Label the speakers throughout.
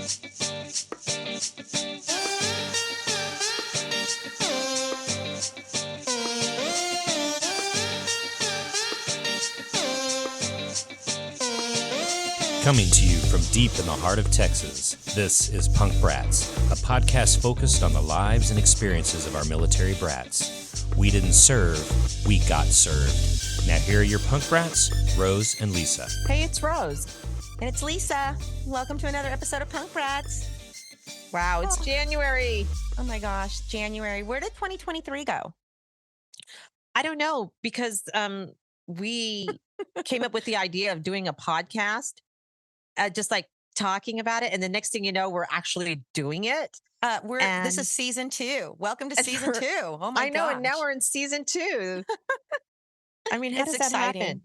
Speaker 1: Coming to you from deep in the heart of Texas, this is Punk Brats, a podcast focused on the lives and experiences of our military brats. We didn't serve, we got served. Now here are your Punk Brats, Rose and Lisa.
Speaker 2: Hey, it's Rose.
Speaker 3: And it's Lisa. Welcome to another episode of Punk Brats.
Speaker 2: Wow, it's January.
Speaker 3: Oh my gosh, January. Where did 2023 go?
Speaker 2: I don't know, because we came up with the idea of doing a podcast, just like talking about it. And the next thing you know, we're actually doing it.
Speaker 3: This is season 2. Welcome to season 2. Oh my
Speaker 2: I know,
Speaker 3: gosh.
Speaker 2: and now we're in season 2. I mean, how does that happen?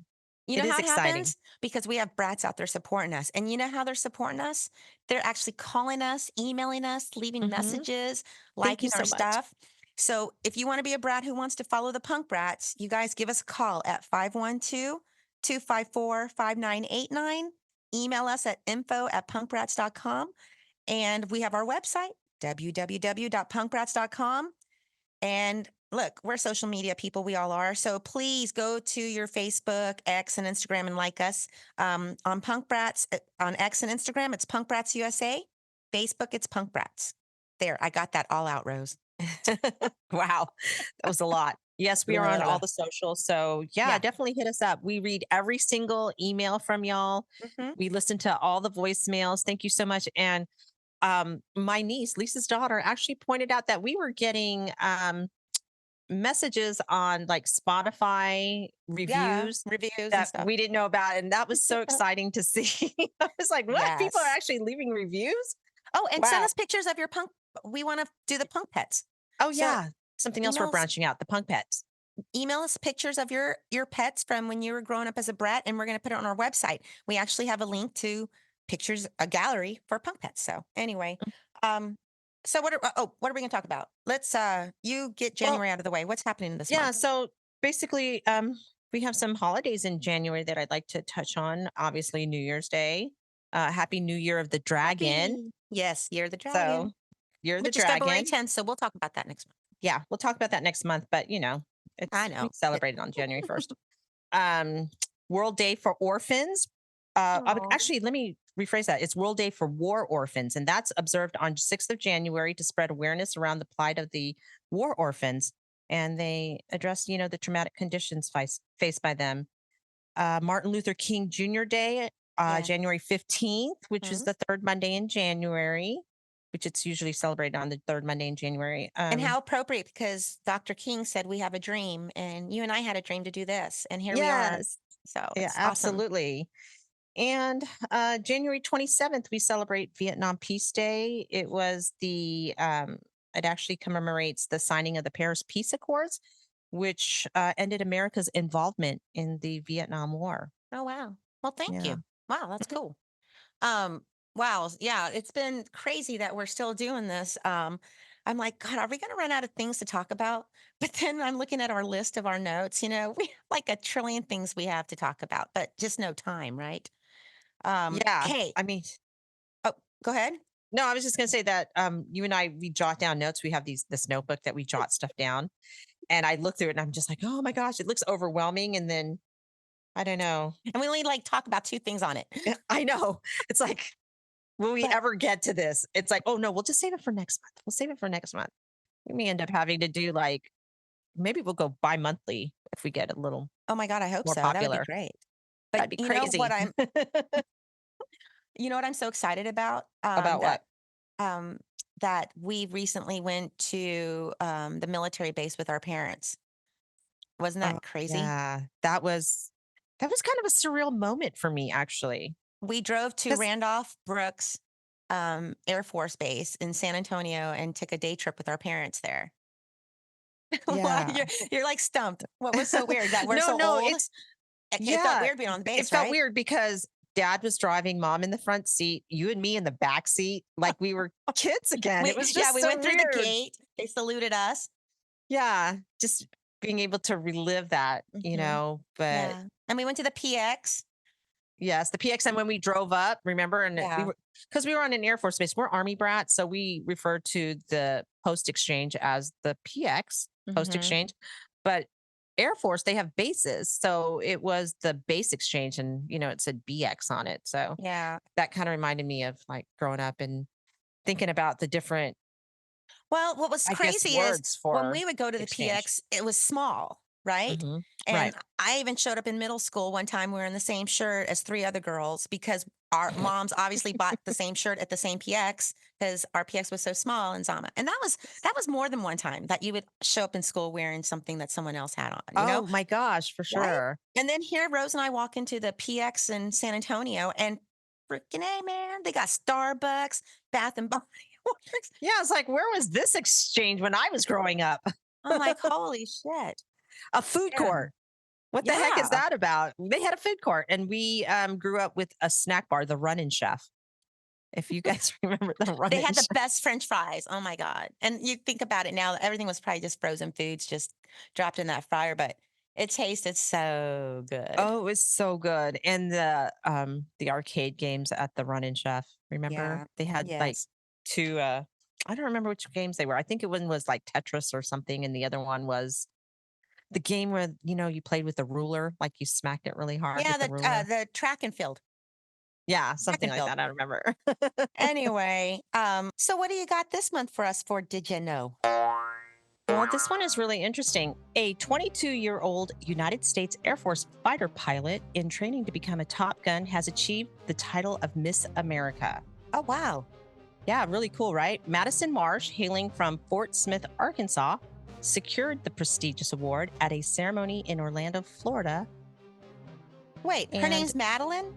Speaker 3: You know how it happens? Because we have brats out there supporting us. And you know how they're supporting us? They're actually calling us, emailing us, leaving messages, liking our stuff. So if you want to be a brat who wants to follow the Punk Brats, you guys give us a call at 512-254-5989. Email us at info@punkbrats.com. And we have our website, www.punkbrats.com. And look, we're social media people. We all are. So please go to your Facebook, X, and Instagram and like us. On Punk Brats, on X and Instagram, it's Punk Brats USA. Facebook, it's Punk Brats. There, I got that all out, Rose.
Speaker 2: Wow, that was a lot. Yes, we are on all the socials. So yeah, definitely hit us up. We read every single email from y'all. We listen to all the voicemails. Thank you so much. And my niece, Lisa's daughter, actually pointed out that we were getting messages on like Spotify reviews that we didn't know about. And that was so exciting to see. I was like, what?
Speaker 3: Yes.
Speaker 2: People are actually leaving reviews?
Speaker 3: Oh, and send us pictures of your punk. We want to do the punk pets.
Speaker 2: Oh, yeah. Something else we're branching out, the punk pets.
Speaker 3: Email us pictures of your pets from when you were growing up as a brat, and we're going to put it on our website. We actually have a link to pictures, a gallery for punk pets. So anyway, so what are we going to talk about? Let's you get January out of the way. What's happening this month?
Speaker 2: Yeah, so basically we have some holidays in January that I'd like to touch on. Obviously, New Year's Day. Happy New Year of the Dragon.
Speaker 3: Yes, Year of the Dragon.
Speaker 2: So, Year of the
Speaker 3: Which is
Speaker 2: Dragon.
Speaker 3: February 10th, so we'll talk about that next month.
Speaker 2: Yeah, we'll talk about that next month, but we celebrate it on January 1st. World Day for Orphans. Actually, let me rephrase that. It's World Day for War Orphans, and that's observed on 6th of January to spread awareness around the plight of the war orphans. And they address, the traumatic conditions faced by them. Martin Luther King Jr. Day, January 15th, which is the third Monday in January, which it's usually celebrated on the third Monday in January.
Speaker 3: And how appropriate, because Dr. King said we have a dream, and you and I had a dream to do this, and here we are. So
Speaker 2: yeah, absolutely. And January 27th, we celebrate Vietnam Peace Day. It was it actually commemorates the signing of the Paris Peace Accords, which ended America's involvement in the Vietnam War.
Speaker 3: Oh, wow. Well, thank you. Wow, that's cool. Wow. Yeah, it's been crazy that we're still doing this. I'm like, God, are we going to run out of things to talk about? But then I'm looking at our list of our notes. We have like a trillion things we have to talk about, but just no time, right? Hey,
Speaker 2: I mean,
Speaker 3: oh, go ahead.
Speaker 2: No, I was just going to say that you and I, we jot down notes. We have this notebook that we jot stuff down. And I look through it and I'm just like, oh my gosh, it looks overwhelming. And then I don't know.
Speaker 3: And we only talk about 2 things on it.
Speaker 2: I know. It's like, will we ever get to this? It's like, oh no, we'll just save it for next month. We'll save it for next month. We may end up having to do maybe we'll go bi-monthly if we get a little.
Speaker 3: Oh my God, I hope
Speaker 2: more
Speaker 3: so.
Speaker 2: Popular.
Speaker 3: That would be great. But
Speaker 2: that'd be crazy.
Speaker 3: You know what I'm so excited about?
Speaker 2: About what?
Speaker 3: That we recently went to the military base with our parents. Wasn't that crazy?
Speaker 2: Yeah, that was kind of a surreal moment for me, actually.
Speaker 3: We drove to Randolph Brooks Air Force Base in San Antonio and took a day trip with our parents there.
Speaker 2: Yeah.
Speaker 3: you're like stumped. What was so weird? That we're so old? It felt weird being on the base,
Speaker 2: It felt weird because Dad was driving, Mom in the front seat, you and me in the back seat, like we were kids again. It was just
Speaker 3: we went through the gate. They saluted us.
Speaker 2: Yeah, just being able to relive that, but
Speaker 3: and we went to the PX.
Speaker 2: Yes, the PX. And when we drove up, remember, and
Speaker 3: Yeah.
Speaker 2: because we were on an Air Force base, we're Army brats, so we refer to the post exchange as the PX, post exchange. But Air Force, they have bases, so it was the base exchange, and it said BX on it. So
Speaker 3: Yeah.
Speaker 2: that kind of reminded me of like growing up and thinking about the different,
Speaker 3: Well, what was
Speaker 2: I guess,
Speaker 3: crazy is
Speaker 2: words
Speaker 3: when
Speaker 2: for
Speaker 3: we would go to the
Speaker 2: exchange.
Speaker 3: PX, it was small, right?
Speaker 2: Hmm.
Speaker 3: And
Speaker 2: Right.
Speaker 3: I even showed up in middle school one time. We were in the same shirt as 3 other girls because our moms obviously bought the same shirt at the same PX because our PX was so small in Zama. And that was more than one time that you would show up in school wearing something that someone else had on,
Speaker 2: Oh my gosh, for
Speaker 3: right?
Speaker 2: sure.
Speaker 3: And then here Rose and I walk into the PX in San Antonio and freaking hey man, they got Starbucks, Bath and Body Works.
Speaker 2: Yeah, it's like, where was this exchange when I was growing up?
Speaker 3: I'm like, holy shit.
Speaker 2: A food
Speaker 3: Yeah.
Speaker 2: court. What the heck is that about? They had a food court, and we grew up with a snack bar, the Runnin' Chef. If you guys remember the
Speaker 3: They
Speaker 2: Runnin'
Speaker 3: had the
Speaker 2: Chef.
Speaker 3: best French fries. Oh my God. And you think about it now, everything was probably just frozen foods just dropped in that fryer, but it tasted so good.
Speaker 2: Oh, it was so good. And the arcade games at the Runnin' Chef. Remember?
Speaker 3: Yeah.
Speaker 2: They had like
Speaker 3: Yes.
Speaker 2: two I don't remember which games they were. I think one was like Tetris or something, and the other one was the game where you played with the ruler, like you smacked it really hard
Speaker 3: Yeah,
Speaker 2: with the ruler.
Speaker 3: the track and field.
Speaker 2: Yeah,
Speaker 3: Track
Speaker 2: something
Speaker 3: and
Speaker 2: like
Speaker 3: field.
Speaker 2: that. I remember.
Speaker 3: Anyway, so what do you got this month for us for Did You Know?
Speaker 2: Well, this one is really interesting. A 22-year-old United States Air Force fighter pilot in training to become a Top Gun has achieved the title of Miss America.
Speaker 3: Oh, wow.
Speaker 2: Yeah, really cool, right? Madison Marsh, hailing from Fort Smith, Arkansas, secured the prestigious award at a ceremony in Orlando, Florida.
Speaker 3: Wait, her
Speaker 2: And-
Speaker 3: name's Madeline?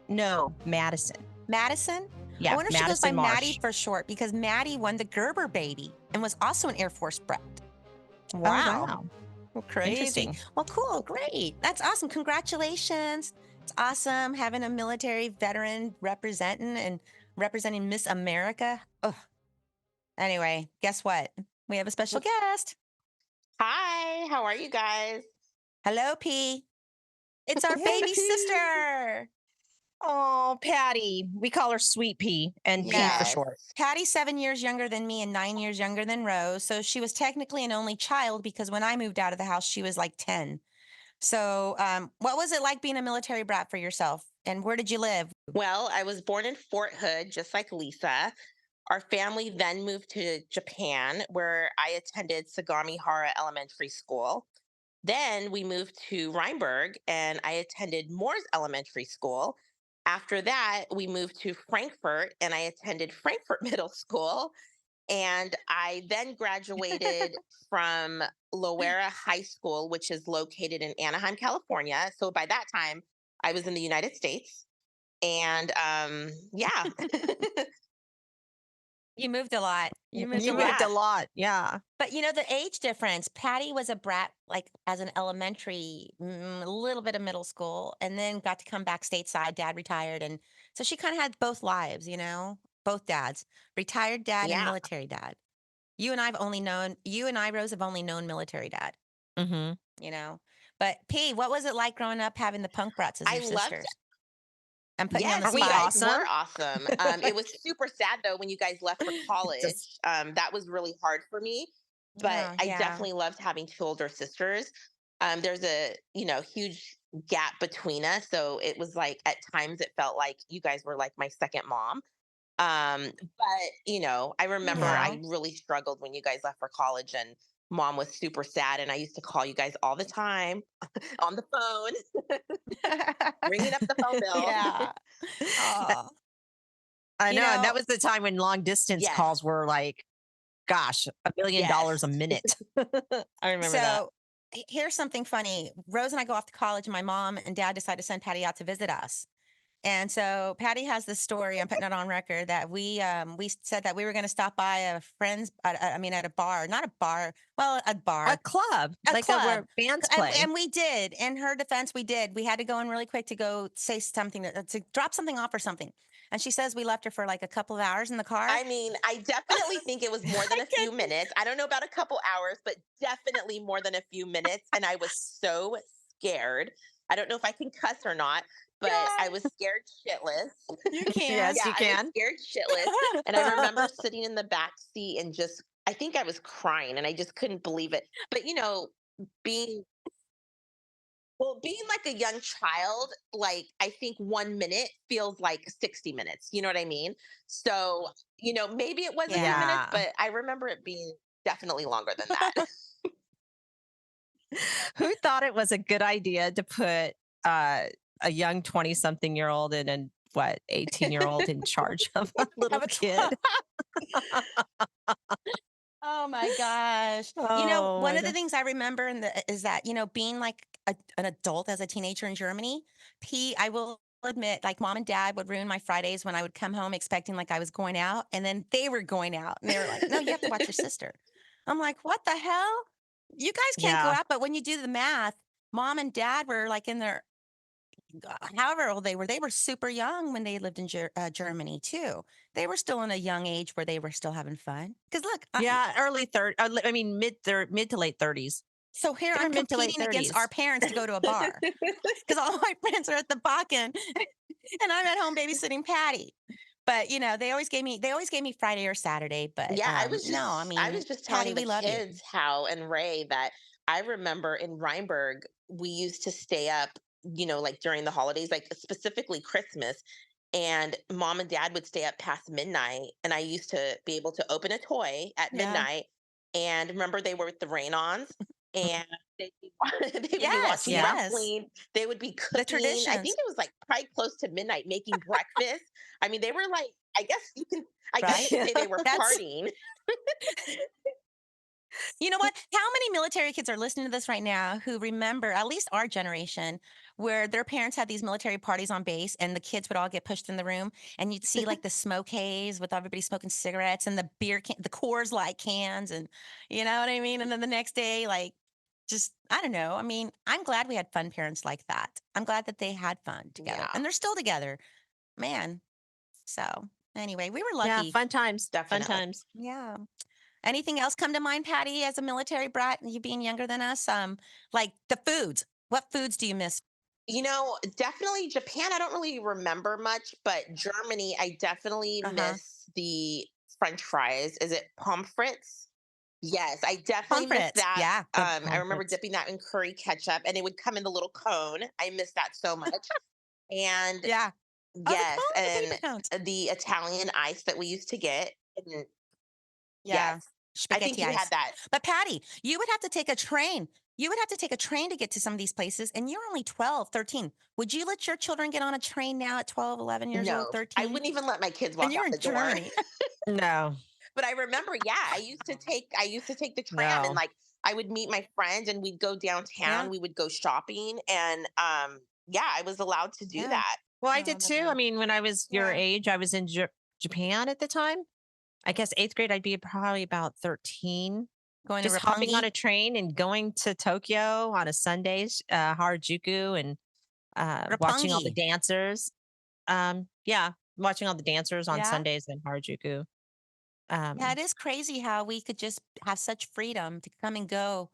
Speaker 2: No, Madison.
Speaker 3: Madison?
Speaker 2: Yeah,
Speaker 3: I wonder if she goes by
Speaker 2: Madison Marsh.
Speaker 3: Maddie for short because Maddie won the Gerber baby and was also an Air Force brat.
Speaker 2: Oh,
Speaker 3: Wow.
Speaker 2: wow.
Speaker 3: Well, crazy.
Speaker 2: Interesting.
Speaker 3: Well, cool. Great. That's awesome. Congratulations. It's awesome having a military veteran representing Miss America. Oh, anyway, guess what? We have a special guest.
Speaker 4: Hi, how are you guys?
Speaker 3: Hello, P. It's our
Speaker 2: Hey,
Speaker 3: baby
Speaker 2: P.
Speaker 3: sister.
Speaker 2: Oh, Patty. We call her Sweet Pea and P for
Speaker 3: Yes.
Speaker 2: short.
Speaker 3: Patty's 7 years younger than me and 9 years younger than Rose. So she was technically an only child because when I moved out of the house, she was like 10. So what was it like being a military brat for yourself? And where did you live?
Speaker 4: Well, I was born in Fort Hood, just like Lisa. Our family then moved to Japan, where I attended Sagamihara Elementary School. Then we moved to Rheinberg, and I attended Moores Elementary School. After that, we moved to Frankfurt, and I attended Frankfurt Middle School. And I then graduated from Loera High School, which is located in Anaheim, California. So by that time, I was in the United States. And yeah.
Speaker 3: You moved a lot. You moved
Speaker 2: You
Speaker 3: a
Speaker 2: moved
Speaker 3: lot.
Speaker 2: a lot. Yeah.
Speaker 3: But the age difference, Patty was a brat like as an elementary, a little bit of middle school, and then got to come back stateside. Dad retired. And so she kind of had both lives, both dads, retired dad and
Speaker 4: Yeah.
Speaker 3: military dad. You and I, Rose, have only known military dad,
Speaker 2: Mm-hmm.
Speaker 3: But P, what was it like growing up having the punk brats as
Speaker 4: I
Speaker 3: your
Speaker 4: loved
Speaker 3: sisters? I'm putting you on
Speaker 4: Yes,
Speaker 3: the
Speaker 4: you
Speaker 2: we
Speaker 3: spot.
Speaker 4: guys
Speaker 2: awesome?
Speaker 4: were awesome. It was super sad though when you guys left for college. That was really hard for me, but
Speaker 3: Oh,
Speaker 4: I
Speaker 3: yeah.
Speaker 4: definitely loved having two older sisters. There's a huge gap between us, so it was like at times it felt like you guys were like my second mom. But I remember
Speaker 3: Yeah.
Speaker 4: I really struggled when you guys left for college, and mom was super sad, and I used to call you guys all the time on the phone, ringing up the phone bill.
Speaker 3: Yeah. Oh.
Speaker 2: I
Speaker 3: You
Speaker 2: know. And that
Speaker 3: know-
Speaker 2: was the time when long distance
Speaker 4: Yes.
Speaker 2: calls were like, gosh, $1 billion a minute. I remember that.
Speaker 3: So here's something funny. Rose and I go off to college, and my mom and dad decide to send Patty out to visit us. And so Patty has this story. I'm putting it on record that we said that we were going to stop by a friend's. At a bar, not a bar. Well, a bar.
Speaker 2: A club,
Speaker 3: A
Speaker 2: like
Speaker 3: club.
Speaker 2: where bands play.
Speaker 3: And we did. In her defense, we did. We had to go in really quick to go say something, to drop something off or something. And she says we left her for like a couple of hours in the car.
Speaker 4: I mean, I definitely think it was more than a few minutes. I don't know about a couple hours, but definitely more than a few minutes. And I was so scared. I don't know if I can cuss or not, but I was scared shitless.
Speaker 3: You can.
Speaker 2: Yes,
Speaker 4: Yeah,
Speaker 2: you
Speaker 4: I was
Speaker 2: can.
Speaker 4: scared shitless. And I remember sitting in the back seat and just, I think I was crying and I just couldn't believe it. But, being, being like a young child, like I think 1 minute feels like 60 minutes. You know what I mean? So, maybe it was a few
Speaker 3: Yeah.
Speaker 4: minutes,
Speaker 2: Yeah.
Speaker 4: but I remember it being definitely longer than that.
Speaker 2: Who thought it was a good idea to put a young 20-something-year-old and a 18-year-old in charge of a little
Speaker 3: Have a
Speaker 2: kid?
Speaker 3: Oh my gosh.
Speaker 2: Oh
Speaker 3: One
Speaker 2: my
Speaker 3: of the
Speaker 2: God.
Speaker 3: things I remember is that, being like an adult as a teenager in Germany, I will admit, like mom and dad would ruin my Fridays when I would come home expecting like I was going out and then they were going out and they were like, no, you have to watch your sister. I'm like, what the hell? You guys can't go
Speaker 2: Yeah.
Speaker 3: out. But when you do the math, mom and dad were like in their however old they were super young when they lived in Germany too. They were still in a young age where they were still having fun. Because look,
Speaker 2: Yeah, early third. I mean, mid to late 30s.
Speaker 3: so here
Speaker 2: They were
Speaker 3: I'm
Speaker 2: mid to late
Speaker 3: competing against
Speaker 2: 30s.
Speaker 3: our parents to go to a bar because all my friends are at the Bakken and I'm at home babysitting Patty. But they always gave me Friday or Saturday. But
Speaker 4: Yeah,
Speaker 3: no, I
Speaker 4: I
Speaker 3: mean,
Speaker 4: was just
Speaker 3: Patty,
Speaker 4: telling the
Speaker 3: we love you.
Speaker 4: kids how and Ray that I remember in Rheinberg we used to stay up, like during the holidays, like specifically Christmas, and mom and dad would stay up past midnight, and I used to be able to open a toy at
Speaker 3: Yeah.
Speaker 4: midnight, and remember they were with the rain-ons, and they'd be, they would be
Speaker 3: Yes,
Speaker 4: watching
Speaker 2: Yeah.
Speaker 3: yes.
Speaker 4: wrestling, they would be
Speaker 3: The
Speaker 4: cooking. I
Speaker 3: traditions,
Speaker 4: think it was like probably close to midnight making breakfast. I mean, they were like, I guess you
Speaker 3: right?
Speaker 4: could say they were
Speaker 3: That's
Speaker 4: partying.
Speaker 3: You know what? How many military kids are listening to this right now who remember, at least our generation, where their parents had these military parties on base and the kids would all get pushed in the room and you'd see like the smoke haze with everybody smoking cigarettes and the the Coors Light cans and you know what I mean? And then the next day, like, just, I don't know. I mean, I'm glad we had fun parents like that. I'm glad that they had fun together
Speaker 4: Yeah,
Speaker 3: and they're still together, man. So anyway, we were
Speaker 2: Yeah,
Speaker 3: lucky.
Speaker 2: fun times. Fun
Speaker 4: definitely.
Speaker 2: times.
Speaker 3: Yeah. Anything else come to mind, Patty, as a military brat, you being younger than us? Like the foods. What foods do you miss?
Speaker 4: Definitely Japan. I don't really remember much, but Germany, I definitely
Speaker 3: Uh-huh.
Speaker 4: miss the French fries. Is it pommes frites? Yes, I definitely miss
Speaker 3: Pomfrets.
Speaker 4: that.
Speaker 3: Yeah.
Speaker 2: The
Speaker 4: I remember
Speaker 2: pomfrets.
Speaker 4: dipping that in curry ketchup, and it would come in the little cone. I miss that so much. And
Speaker 3: Yeah. Oh,
Speaker 4: yes,
Speaker 3: the
Speaker 4: and
Speaker 3: paper cones.
Speaker 4: the Italian ice that we used to get. And yes,
Speaker 3: Yeah.
Speaker 4: I think
Speaker 3: Spaghetti
Speaker 4: you had
Speaker 3: ice.
Speaker 4: that.
Speaker 3: But Patty, you would have to take a train. You would have to take a train to get to some of these places, and you're only 12, 13. Would you let your children get on a train now at 12, 11 years old,
Speaker 4: No, I
Speaker 3: 13?
Speaker 4: wouldn't even let my kids
Speaker 3: And
Speaker 4: walk
Speaker 3: you're
Speaker 4: out
Speaker 3: in
Speaker 4: the door.
Speaker 3: Germany.
Speaker 2: No,
Speaker 4: But I remember, yeah, I used to take the tram, and
Speaker 2: no.
Speaker 4: like I would meet my friends and we'd go downtown,
Speaker 3: Yeah.
Speaker 4: we would go shopping, and yeah, I was allowed to do
Speaker 3: Yeah.
Speaker 4: that.
Speaker 2: Well, I
Speaker 3: Oh,
Speaker 2: did
Speaker 3: that's
Speaker 2: too. I
Speaker 3: nice.
Speaker 2: mean, when I was your
Speaker 3: Yeah.
Speaker 2: age, I was in Japan at the time. I guess eighth grade, I'd be probably about 13.
Speaker 3: Going to
Speaker 2: Just hopping on
Speaker 3: Roppongi.
Speaker 2: a train and going to Tokyo on a Sunday, Harajuku, and watching all the
Speaker 3: Roppongi.
Speaker 2: dancers. Yeah, watching all the dancers on
Speaker 3: Yeah.
Speaker 2: Sundays in Harajuku.
Speaker 3: Yeah,
Speaker 2: Um,
Speaker 3: it is crazy how we could just have such freedom to come and go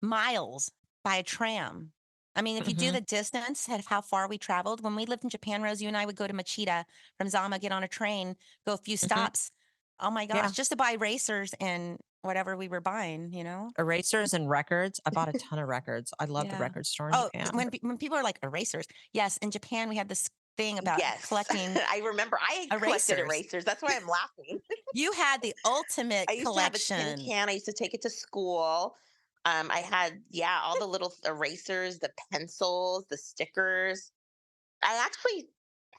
Speaker 3: miles by a tram. I mean, if you do
Speaker 2: mhm.
Speaker 3: the distance of how far we traveled, when we lived in Japan, Rose, you and I would go to Machida from Zama, get on a train, go a few
Speaker 2: Mhm.
Speaker 3: stops. Oh my gosh,
Speaker 2: Yeah,
Speaker 3: just to buy racers and whatever we were buying, you know?
Speaker 2: erasers and records. I bought a ton of records. I love the
Speaker 3: Yeah.
Speaker 2: record store in
Speaker 3: Oh,
Speaker 2: Japan.
Speaker 3: when people are like erasers, yes, in Japan we had this thing about
Speaker 4: Yes,
Speaker 3: collecting
Speaker 4: I remember I collected
Speaker 3: erasers.
Speaker 4: erasers. That's why I'm laughing.
Speaker 3: You had the ultimate
Speaker 4: I used to have a tin
Speaker 3: collection.
Speaker 4: can. I used to take it to school. I had, yeah, all the little erasers, the pencils, the stickers. I actually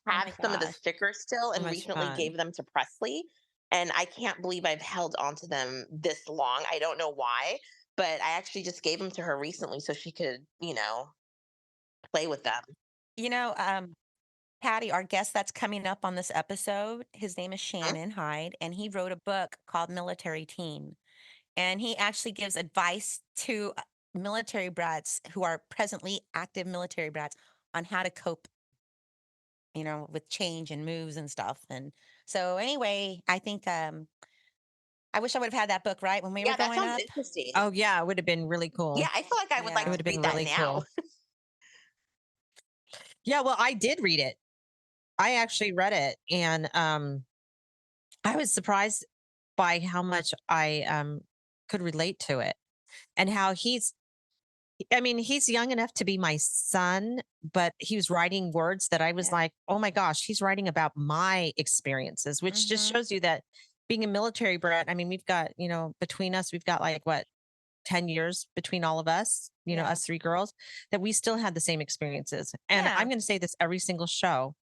Speaker 3: Oh
Speaker 4: have
Speaker 3: my
Speaker 4: some of the
Speaker 3: gosh.
Speaker 4: stickers still
Speaker 2: So
Speaker 4: and
Speaker 2: much
Speaker 4: recently
Speaker 2: fun.
Speaker 4: gave them to Presley. And I can't believe I've held on to them this long. I don't know why, but I actually just gave them to her recently so she could, play with them.
Speaker 3: You know, Patty, our guest that's coming up on this episode, his name is
Speaker 4: Mhm.
Speaker 3: Shanon Hyde, and he wrote a book called Military Teen. And he actually gives advice to military brats who are presently active military brats on how to cope, with change and moves and stuff. And so, anyway, I think I wish I would have had that book right when we were
Speaker 4: Yeah, that
Speaker 3: growing
Speaker 4: sounds
Speaker 3: up.
Speaker 4: interesting.
Speaker 2: Oh yeah, it would have been really
Speaker 4: Yeah,
Speaker 2: cool.
Speaker 4: I feel like I would
Speaker 2: It
Speaker 4: like
Speaker 3: Yeah.
Speaker 2: would
Speaker 4: to
Speaker 2: have been
Speaker 4: read that
Speaker 2: really
Speaker 4: now.
Speaker 2: cool. Yeah, well, I did read it. I actually read it, and I was surprised by how much I could relate to it, and how he's young enough to be my son, but he was writing words that I was like, oh my gosh, he's writing about my experiences, which just shows you that being a military brat, I mean, we've got, between us, we've got like what, 10 years between all of us, us three girls, that we still had the same experiences. And I'm going to say this every single show,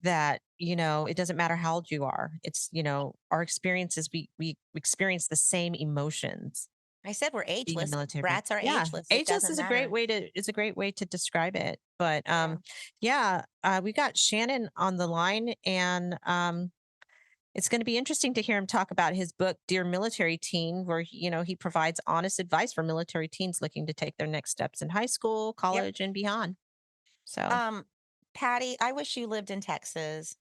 Speaker 2: that, it doesn't matter how old you are. It's, our experiences, we experience the same emotions.
Speaker 3: I said we're ageless.
Speaker 2: Military
Speaker 3: Brats are
Speaker 2: yeah.
Speaker 3: ageless.
Speaker 2: Ageless is a great way to describe it. But we got Shanon on the line, and it's going to be interesting to hear him talk about his book, Dear Military Teen, where he provides honest advice for military teens looking to take their next steps in high school, college, and beyond. So
Speaker 3: Patty, I wish you lived in Texas.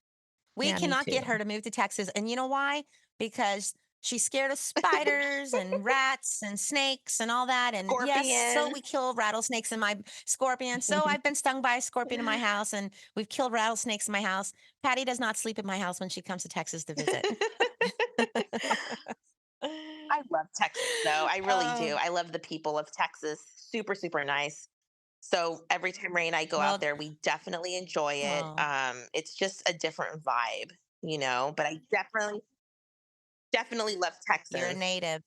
Speaker 3: We
Speaker 2: Yeah, me
Speaker 3: cannot get
Speaker 2: too.
Speaker 3: her to move to Texas. And you know why? Because she's scared of spiders and rats and snakes and all that. And yes, so
Speaker 4: Scorpion.
Speaker 3: we kill rattlesnakes in my scorpion. So I've been stung by a scorpion in my house, and we've killed rattlesnakes in my house. Patty does not sleep in my house when she comes to Texas to visit.
Speaker 4: I love Texas, though. I really do. I love the people of Texas. Super, super nice. So every time Ray and I go out there, we definitely enjoy it. It's just a different vibe, but I definitely love Texas.
Speaker 3: You're a native.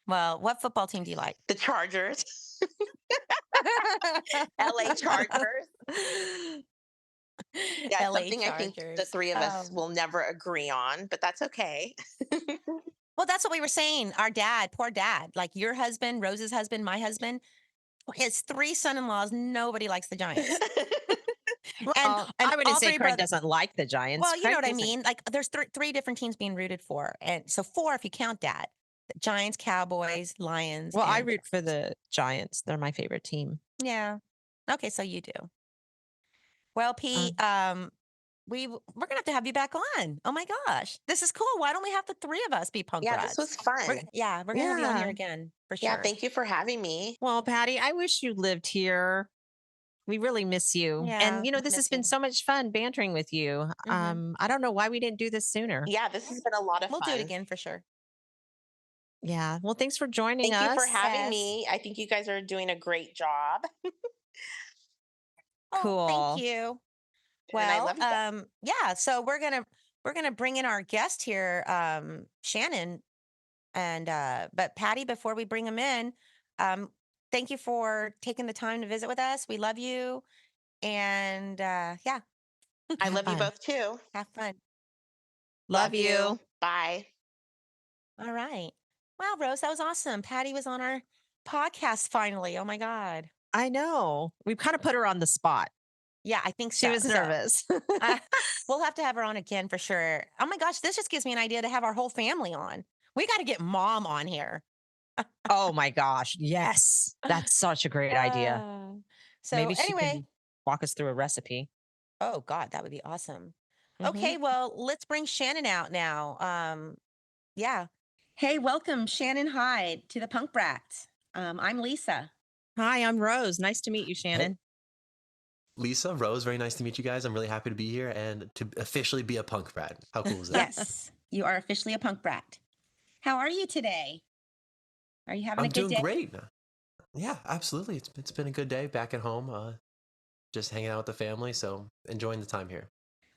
Speaker 3: Well, what football team do you like?
Speaker 4: The Chargers. LA Chargers. Yeah,
Speaker 3: LA
Speaker 4: something
Speaker 3: Chargers.
Speaker 4: I think the three of us will never agree on, but that's okay.
Speaker 3: Well, that's what we were saying. Our dad, poor dad, like your husband, Rose's husband, my husband, his three son-in-laws, nobody likes the Giants.
Speaker 2: And I wouldn't say Craig doesn't like the Giants.
Speaker 3: Well, you know what I mean? Like there's three different teams being rooted for. And so four, if you count that. The Giants, Cowboys, Lions.
Speaker 2: Well, I root for the Giants. They're my favorite team.
Speaker 3: Yeah. Okay, so you do. Well, Pete, we're gonna have you back on. Oh my gosh, this is cool. Why don't we have the three of us be punk brats?
Speaker 4: This was fun.
Speaker 3: We're gonna be on here again for sure.
Speaker 4: Yeah, thank you for having me.
Speaker 2: Well, Patty, I wish you lived here. We really miss you.
Speaker 3: Yeah,
Speaker 2: And this has been so much fun bantering with you. I don't know why we didn't do this sooner.
Speaker 4: Yeah, this has been a lot of fun.
Speaker 3: We'll do it again for sure.
Speaker 2: Yeah. Well, thanks for joining us.
Speaker 4: Thank you for having me. I think you guys are doing a great job.
Speaker 2: Cool.
Speaker 3: Thank you. Well, yeah. So we're gonna bring in our guest here, Shanon, and but Patty, before we bring him in, thank you for taking the time to visit with us. We love you, and yeah,
Speaker 4: I love you both too.
Speaker 3: Have fun.
Speaker 2: Love you.
Speaker 4: Bye.
Speaker 3: All right. Wow, Rose, that was awesome. Patty was on our podcast finally. Oh my God.
Speaker 2: I know. We've kind of put her on the spot.
Speaker 3: Yeah, I think so.
Speaker 2: She was nervous.
Speaker 3: We'll have to have her on again for sure. Oh my gosh, this just gives me an idea to have our whole family on. We got to get Mom on here.
Speaker 2: Oh my gosh. Yes. That's such a great idea.
Speaker 3: So
Speaker 2: maybe she
Speaker 3: anyway,
Speaker 2: can walk us through a recipe.
Speaker 3: Oh God, that would be awesome. Okay, well, let's bring Shanon out now. Yeah. Hey, welcome Shanon Hyde to the Punk Brats. I'm Lisa.
Speaker 2: Hi, I'm Rose. Nice to meet you, Shanon.
Speaker 5: Hey. Lisa, Rose, very nice to meet you guys. I'm really happy to be here and to officially be a punk brat. How cool is that?
Speaker 3: Yes, you are officially a punk brat. How are you today? Are you having a good day?
Speaker 5: I'm doing great. Yeah, absolutely. It's been a good day back at home, just hanging out with the family, so enjoying the time here.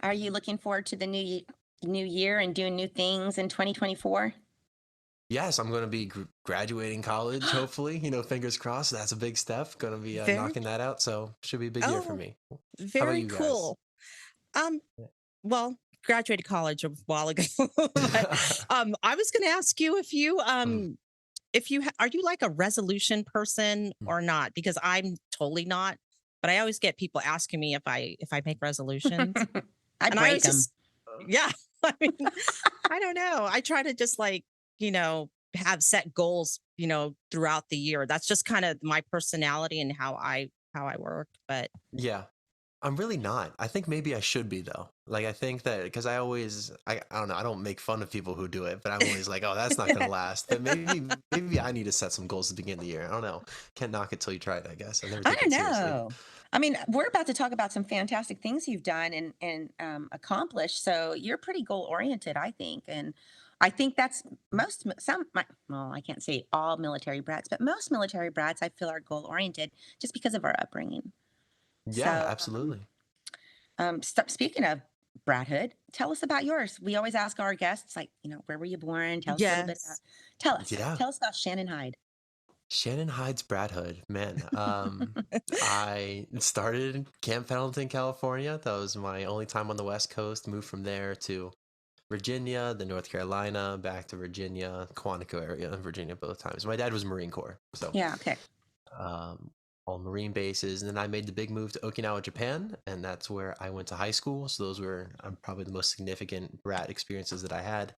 Speaker 3: Are you looking forward to the new year and doing new things in 2024?
Speaker 5: Yes, I'm going to be graduating college, hopefully. Fingers crossed. That's a big step. Going to be knocking that out. So should be a big year for me.
Speaker 2: Very cool. Well, graduated college a while ago. But, I was going to ask you if you are you like a resolution person or not? Because I'm totally not. But I always get people asking me if I make resolutions.
Speaker 3: I break them.
Speaker 2: Yeah. I mean, I don't know. I try to just have set goals, throughout the year. That's just kind of my personality and how I work. But
Speaker 5: yeah, I'm really not. I think maybe I should be though. Like, I think that because I don't know, I don't make fun of people who do it, but I'm always like, oh, that's not going to last. But maybe I need to set some goals at the beginning of the year. I don't know. Can't knock it till you try it, I guess. I've never
Speaker 6: I
Speaker 5: taken
Speaker 6: don't
Speaker 5: it seriously.
Speaker 6: know. I mean, we're about to talk about some fantastic things you've done and accomplished. So you're pretty goal oriented, I think. And I think that's well, I can't say all military brats, but most military brats I feel are goal oriented just because of our upbringing.
Speaker 5: Yeah,
Speaker 6: So,
Speaker 5: absolutely.
Speaker 6: speaking of brathood, tell us about yours. We always ask our guests, like, where were you born? Tell us a little bit about.
Speaker 2: Yes.
Speaker 6: Tell us.
Speaker 5: Yeah.
Speaker 6: Tell us about Shanon Hyde.
Speaker 5: Shanon Hyde's Brathood, man. I started in Camp Pendleton, California. That was my only time on the West Coast. Moved from there to Virginia, then North Carolina, back to Virginia, Quantico area in Virginia both times. My dad was Marine Corps, so
Speaker 6: Yeah. Okay.
Speaker 5: all Marine bases. And then I made the big move to Okinawa, Japan, and that's where I went to high school. So those were probably the most significant Brat experiences that I had.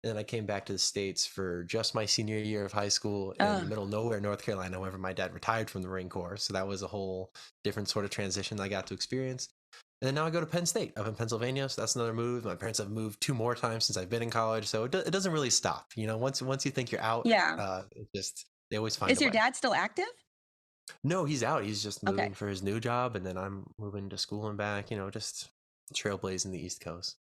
Speaker 5: And then I came back to the States for just my senior year of high school in the middle of nowhere, North Carolina. However, my dad retired from the Marine Corps, so that was a whole different sort of transition I got to experience. And then now I go to Penn State up in Pennsylvania, so that's another move. My parents have moved 2 more times since I've been in college, so it doesn't really stop. Once you think you're out,
Speaker 6: Yeah.
Speaker 5: they always find
Speaker 6: Is
Speaker 5: a
Speaker 6: your
Speaker 5: way.
Speaker 6: dad still active?
Speaker 5: No, he's out. He's just moving
Speaker 6: Okay.
Speaker 5: for his new job, and then I'm moving to school and back. Just trailblazing the East Coast.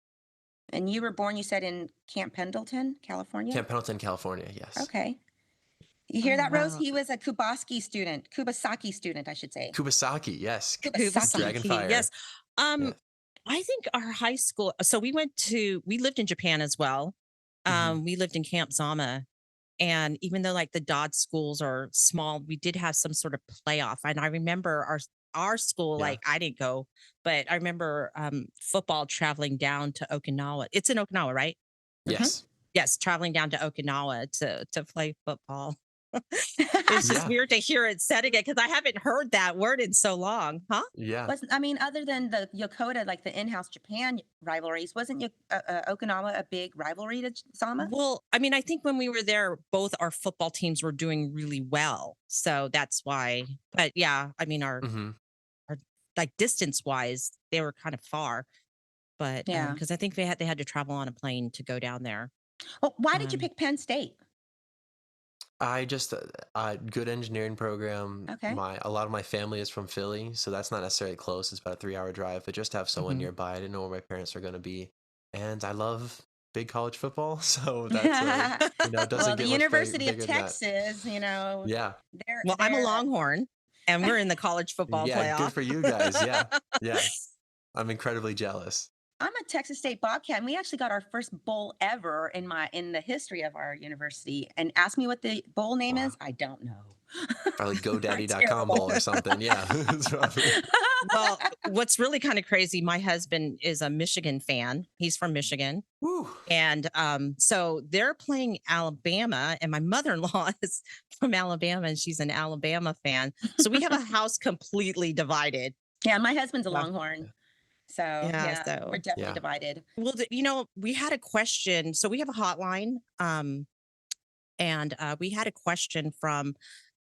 Speaker 6: And you were born, you said, in Camp Pendleton, California?
Speaker 5: Camp Pendleton, California. Yes.
Speaker 6: Okay. You hear that, Rose?
Speaker 2: wow.
Speaker 6: He was a Kubasaki student, I should say.
Speaker 5: Kubasaki, yes.
Speaker 6: Kubasaki.
Speaker 5: Dragonfire.
Speaker 2: Yes.
Speaker 5: Yeah.
Speaker 2: I think our high school. So we lived in Japan as well. We lived in Camp Zama, and even though like the Dodd schools are small, we did have some sort of playoff. And I remember our school,
Speaker 5: Yeah.
Speaker 2: like I didn't go, but I remember football traveling down to Okinawa. It's in Okinawa, right?
Speaker 5: Yes.
Speaker 2: Yes, traveling down to Okinawa to play football. It's just
Speaker 5: Yeah.
Speaker 2: weird to hear it said again because I haven't heard that word in so long, huh?
Speaker 5: Yeah.
Speaker 6: Other than the Yokota, like the in-house Japan rivalries, wasn't Okinawa a big rivalry to Sama?
Speaker 2: Well, I mean, I think when we were there, both our football teams were doing really well, so that's why. But yeah, I mean, our like distance wise, they were kind of far, but
Speaker 6: Yeah.
Speaker 2: because I think they had to travel on a plane to go down there.
Speaker 6: Well, why did you pick Penn State?
Speaker 5: I just good engineering program.
Speaker 6: Okay.
Speaker 5: A lot of my family is from Philly, so that's not necessarily close. It's about a 3-hour drive, but just to have someone nearby, I didn't know where my parents are going to be, and I love big college football, so that's it doesn't
Speaker 6: Well, the
Speaker 5: get
Speaker 6: University
Speaker 5: much
Speaker 6: of
Speaker 5: bigger than that.
Speaker 6: Texas,
Speaker 5: Yeah.
Speaker 2: Well, I'm a Longhorn, and we're in the college football
Speaker 5: Yeah,
Speaker 2: playoff.
Speaker 5: good for you guys. Yeah. Yeah. I'm incredibly jealous.
Speaker 6: I'm a Texas State Bobcat, and we actually got our first bowl ever in the history of our university. And ask me what the bowl name is. I don't know.
Speaker 5: Probably GoDaddy.com bowl or something. Yeah.
Speaker 2: Well, what's really kind of crazy, my husband is a Michigan fan. He's from Michigan.
Speaker 5: Woo.
Speaker 2: And so they're playing Alabama, and my mother-in-law is from Alabama, and she's an Alabama fan. So we have a house completely divided.
Speaker 6: Yeah, my husband's a Longhorn. So
Speaker 2: Yeah, so-
Speaker 6: we're definitely divided.
Speaker 2: Well, we had a question. So we have a hotline, and we had a question from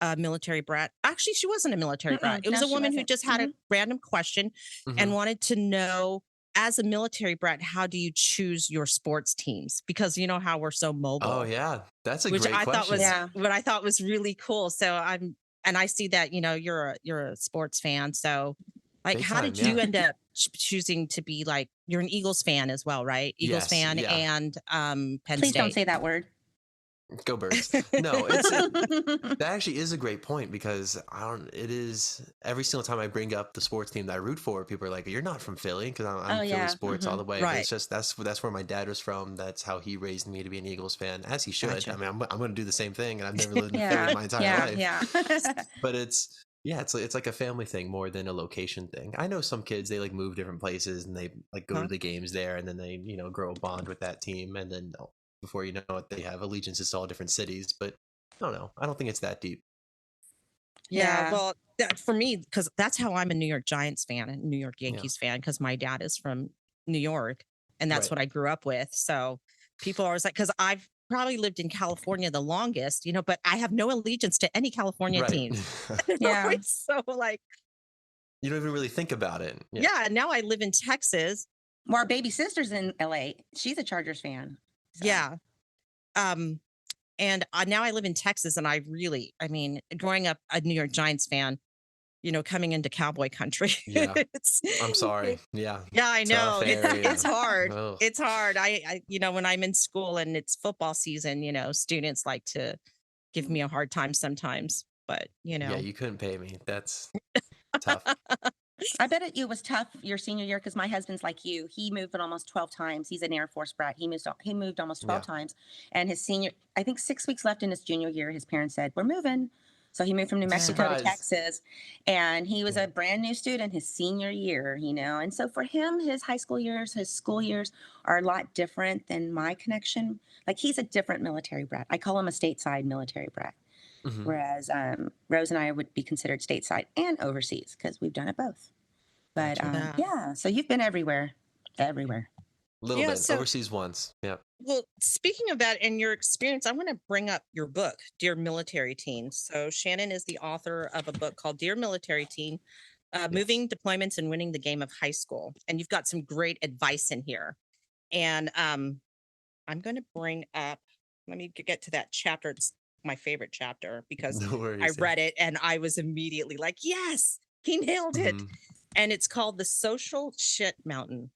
Speaker 2: a military brat. Actually, she wasn't a military brat. It was
Speaker 6: no,
Speaker 2: a
Speaker 6: she
Speaker 2: woman who
Speaker 6: wasn't.
Speaker 2: just had a random question and wanted to know, as a military brat, how do you choose your sports teams? Because you know how we're so mobile.
Speaker 5: Oh yeah, that's a
Speaker 2: which
Speaker 5: great
Speaker 2: I
Speaker 5: question.
Speaker 2: thought was
Speaker 6: Yeah.
Speaker 2: what I thought was really cool. So I see that you're a sports fan. So like,
Speaker 5: Big
Speaker 2: how did
Speaker 5: time,
Speaker 2: you
Speaker 5: yeah.
Speaker 2: end up choosing to be like, you're an Eagles fan as well, right? Eagles
Speaker 5: Yes,
Speaker 2: fan
Speaker 5: yeah.
Speaker 2: and Penn
Speaker 6: Please
Speaker 2: State.
Speaker 6: don't say that word.
Speaker 5: Go Birds. No, that actually is a great point because it is every single time I bring up the sports team that I root for, people are like, "You're not from Philly," because I'm Philly
Speaker 6: yeah.
Speaker 5: sports all the way. But
Speaker 2: Right.
Speaker 5: it's just that's where my dad was from. That's how he raised me to be an Eagles fan, as he should.
Speaker 2: Gotcha.
Speaker 5: I mean, I'm going to do the same thing, and I've never lived in
Speaker 6: Yeah.
Speaker 5: Philly my entire
Speaker 6: Yeah.
Speaker 5: life.
Speaker 6: Yeah.
Speaker 5: But it's like a family thing more than a location thing. I know some kids, they like move different places and they like go to the games there, and then they grow a bond with that team, and then before you know it, they have allegiances to all different cities. But I don't know. I don't think it's that deep.
Speaker 2: Yeah,
Speaker 6: Yeah.
Speaker 2: well, for me, because that's how I'm a New York Giants fan and New York Yankees fan, because my dad is from New York, and that's
Speaker 5: Right.
Speaker 2: what I grew up with. So people are always like, because I've probably lived in California the longest, but I have no allegiance to any California
Speaker 5: Right.
Speaker 2: team.
Speaker 6: Yeah.
Speaker 2: So like,
Speaker 5: You don't even really think about it.
Speaker 2: yeah, now I live in Texas,
Speaker 6: Well, our baby sister's in LA. She's a Chargers fan. So.
Speaker 2: Yeah. And now I live in Texas, and I mean, growing up a New York Giants fan, coming into cowboy country.
Speaker 5: Yeah. I'm sorry. Yeah.
Speaker 2: Yeah, I know.
Speaker 5: Tough area.
Speaker 2: It's hard.
Speaker 5: Oh.
Speaker 2: It's hard. I when I'm in school and it's football season, students like to give me a hard time sometimes, but
Speaker 5: Yeah, you couldn't pay me. That's tough.
Speaker 6: I bet it was tough your senior year because my husband's like you. He moved almost 12 times. He's an Air Force brat. He moved almost 12 times. And his senior, I think 6 weeks left in his junior year, his parents said, "We're moving." So he moved from New Mexico to Texas, and he was a brand new student his senior year, And so for him, his high school years, his school years are a lot different than my connection. Like, he's a different military brat. I call him a stateside military brat. Mm-hmm. Whereas Rose and I would be considered stateside and overseas because we've done it both. But so you've been everywhere. A
Speaker 5: little bit. Overseas once. Yeah.
Speaker 2: Well, speaking of that and your experience, I want to bring up your book, Dear Military Teen. So Shanon is the author of a book called Dear Military Teen, Moving Deployments and Winning the Game of High School. And you've got some great advice in here. And I'm going to bring up, let me get to that chapter. It's my favorite chapter because I read it and I was immediately like, yes, he nailed it. Mm-hmm. And it's called The Social Shit Mountain.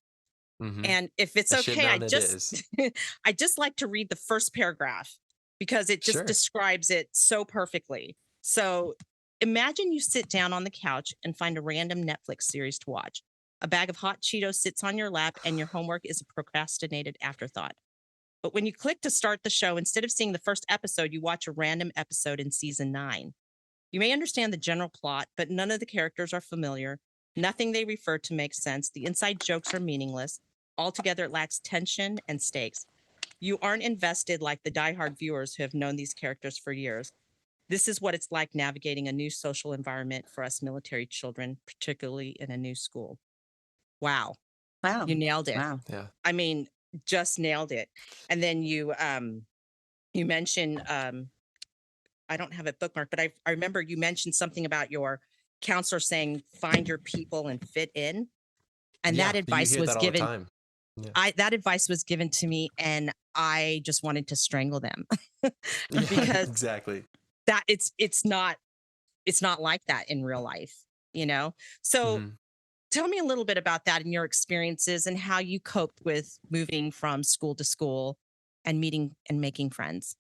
Speaker 2: Mm-hmm. And if it's okay, I just like to read the first paragraph because it just describes it so perfectly. So imagine you sit down on the couch and find a random Netflix series to watch. A bag of hot Cheetos sits on your lap and your homework is a procrastinated afterthought. But when you click to start the show, instead of seeing the first episode, you watch a random episode in season 9. You may understand the general plot, but none of the characters are familiar. Nothing they refer to makes sense. The inside jokes are meaningless. Altogether, it lacks tension and stakes. You aren't invested like the diehard viewers who have known these characters for years. This is what it's like navigating a new social environment for us military children, particularly in a new school. Wow. You nailed it.
Speaker 6: Wow.
Speaker 5: Yeah.
Speaker 2: I mean, just nailed it. And then you mentioned, I don't have it bookmarked, but I remember you mentioned something about your counselor saying, find your people and fit in. And that advice was given. Yeah. That advice was given to me and I just wanted to strangle them because
Speaker 5: exactly
Speaker 2: that it's not like that in real life, So tell me a little bit about that and your experiences and how you coped with moving from school to school and meeting and making friends.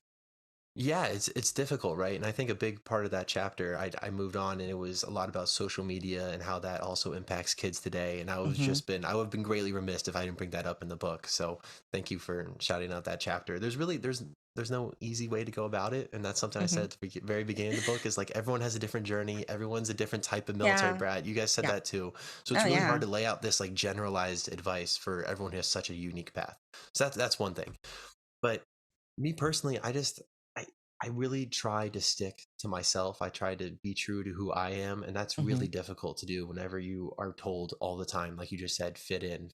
Speaker 5: Yeah, it's difficult, right? And I think a big part of that chapter, I moved on and it was a lot about social media and how that also impacts kids today. And I would have been greatly remiss if I didn't bring that up in the book. So thank you for shouting out that chapter. There's no easy way to go about it. And that's something I said at the very beginning of the book is like, everyone has a different journey. Everyone's a different type of military brat. You guys said that too. So it's really hard to lay out this like generalized advice for everyone who has such a unique path. So that's one thing. But me personally, I really try to stick to myself. I try to be true to who I am. And that's really difficult to do whenever you are told all the time, like you just said, fit in.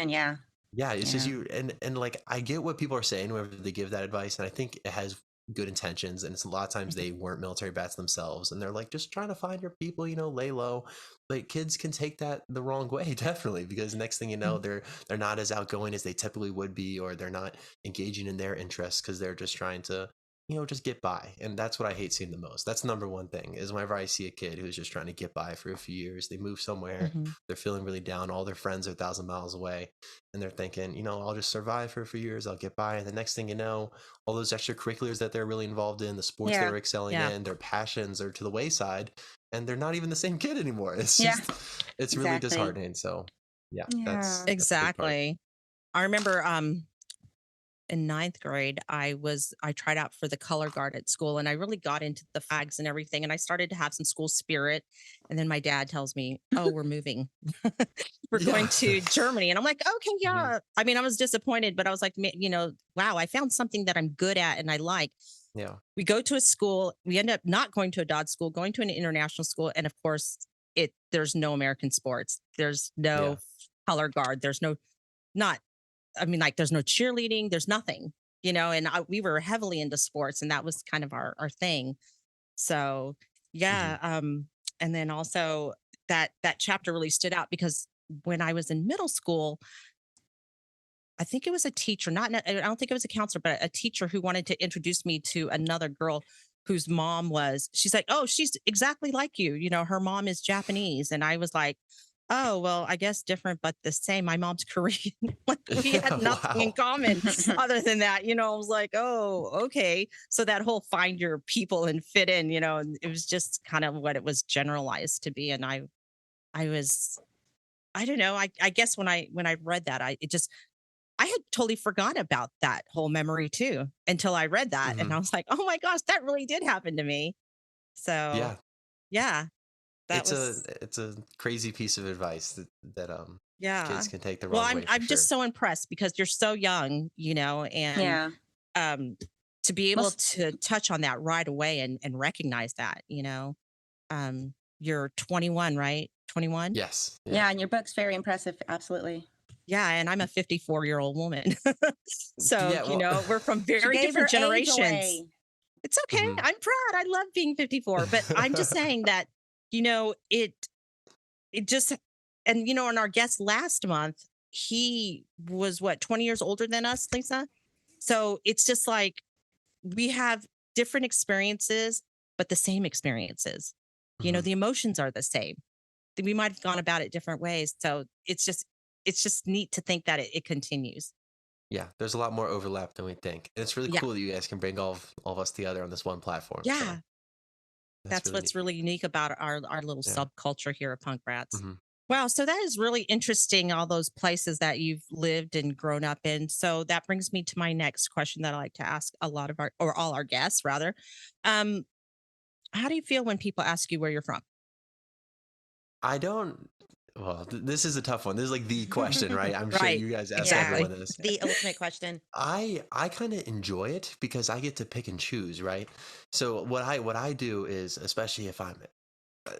Speaker 6: Yeah.
Speaker 5: Yeah. It's just you. And like, I get what people are saying whenever they give that advice. And I think it has good intentions. And it's a lot of times they weren't military bats themselves. And they're like, just trying to find your people, lay low. But kids can take that the wrong way, definitely, because next thing you know, they're not as outgoing as they typically would be, or they're not engaging in their interests because they're just trying to, just get by. And that's what I hate seeing the most. That's number one thing is whenever I see a kid who's just trying to get by for a few years, they move somewhere, they're feeling really down, all their friends are 1,000 miles away, and they're thinking, I'll just survive for a few years, I'll get by. And the next thing you know, all those extracurriculars that they're really involved in, the sports they're excelling in, their passions are to the wayside, and they're not even the same kid anymore. It's just, it's really disheartening. So that's
Speaker 2: exactly. I remember in 9th grade, I tried out for the color guard at school and I really got into the flags and everything. And I started to have some school spirit. And then my dad tells me, oh, we're moving. We're going to Germany. And I'm like, okay, yeah. I mean, I was disappointed, but I was like, wow, I found something that I'm good at and I like.
Speaker 5: Yeah.
Speaker 2: We go to a school. We end up not going to a Dodge school, going to an international school. And of course, there's no American sports. There's no color guard. There's there's no cheerleading, there's nothing, and we were heavily into sports and that was kind of our thing. So, and then also that chapter really stood out because when I was in middle school, I think it was a teacher, I don't think it was a counselor, but a teacher who wanted to introduce me to another girl whose mom she's like, oh, she's exactly like you. You know, her mom is Japanese. And I was like, oh, well, I guess different, but the same. My mom's Korean. Like we had nothing in common other than that. You know, I was like, oh, okay. So that whole find your people and fit in, you know, and it was just kind of what it was generalized to be. And I don't know. I guess when I read that, I had totally forgotten about that whole memory too until I read that. And I was like, oh my gosh, that really did happen to me. So yeah,
Speaker 5: it's a crazy piece of advice that kids can take the wrong way.
Speaker 2: I'm just so impressed because you're so young, you know, and to be able to touch on that right away and recognize that, you know, you're 21, right? 21?
Speaker 5: Yes.
Speaker 6: Yeah. And your book's very impressive. Absolutely.
Speaker 2: Yeah, and I'm a 54-year-old woman. So, you know, we're from very different generations. It's okay. I'm proud. I love being 54. But I'm just saying that, you know, it just, and, you know, and our guest last month, he was 20 years older than us, Lisa? So it's just like we have different experiences, but the same experiences. You know, the emotions are the same. We might have gone about it different ways. So it's just neat to think that it continues.
Speaker 5: Yeah, there's a lot more overlap than we think. And it's really cool that you guys can bring all of us together on this one platform.
Speaker 2: Yeah.
Speaker 5: So
Speaker 2: that's really what's really unique about our little subculture here at Punk Brats.
Speaker 6: Wow.
Speaker 2: So that is really interesting, all those places that you've lived and grown up in. So that brings me to my next question that I like to ask all our guests rather. How do you feel when people ask you where you're from?
Speaker 5: Well, this is a tough one. This is like the question, right? I'm sure you guys ask everyone this.
Speaker 3: The ultimate question.
Speaker 5: I kind of enjoy it because I get to pick and choose, right? So what I do is, especially if I'm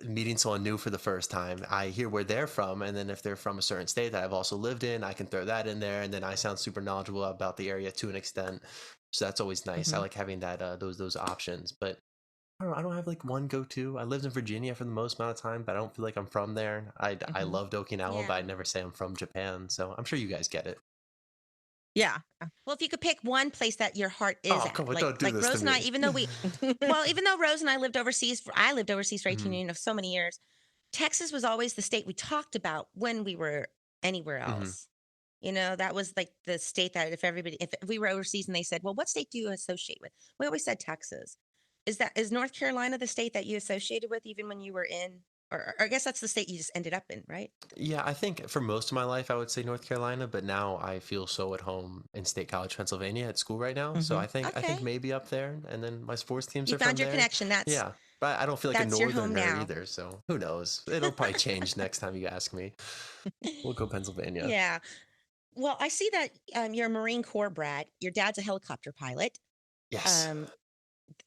Speaker 5: meeting someone new for the first time, I hear where they're from, and then if they're from a certain state that I've also lived in, I can throw that in there, and then I sound super knowledgeable about the area to an extent. So that's always nice. I like having that those options, but I don't have like one go-to. I lived in Virginia for the most amount of time, but I don't feel like I'm from there. I loved Okinawa, but I'd never say I'm from Japan. So I'm sure you guys get it.
Speaker 2: Yeah.
Speaker 3: Well, if you could pick one place that your heart is at,
Speaker 5: come on, don't do this
Speaker 3: Rose
Speaker 5: to
Speaker 3: and
Speaker 5: me.
Speaker 3: I, even though Rose and I lived overseas, I lived overseas for 18 years, so many years. Texas was always the state we talked about when we were anywhere else. You know, that was like the state that if we were overseas and they said, well, what state do you associate with? We always said Texas. Is North Carolina the state that you associated with even when you were in, or I guess that's the state you just ended up in, right?
Speaker 5: Yeah, I think for most of my life I would say North Carolina, but now I feel so at home in State College, Pennsylvania at school right now. So I think maybe up there, and then my sports teams are from there. You found your
Speaker 3: connection.
Speaker 5: But I don't feel like a northerner either. So who knows? It'll probably change next time you ask me. We'll go Pennsylvania.
Speaker 3: Yeah. Well, I see that you're a Marine Corps brat. Your dad's a helicopter pilot.
Speaker 5: Yes.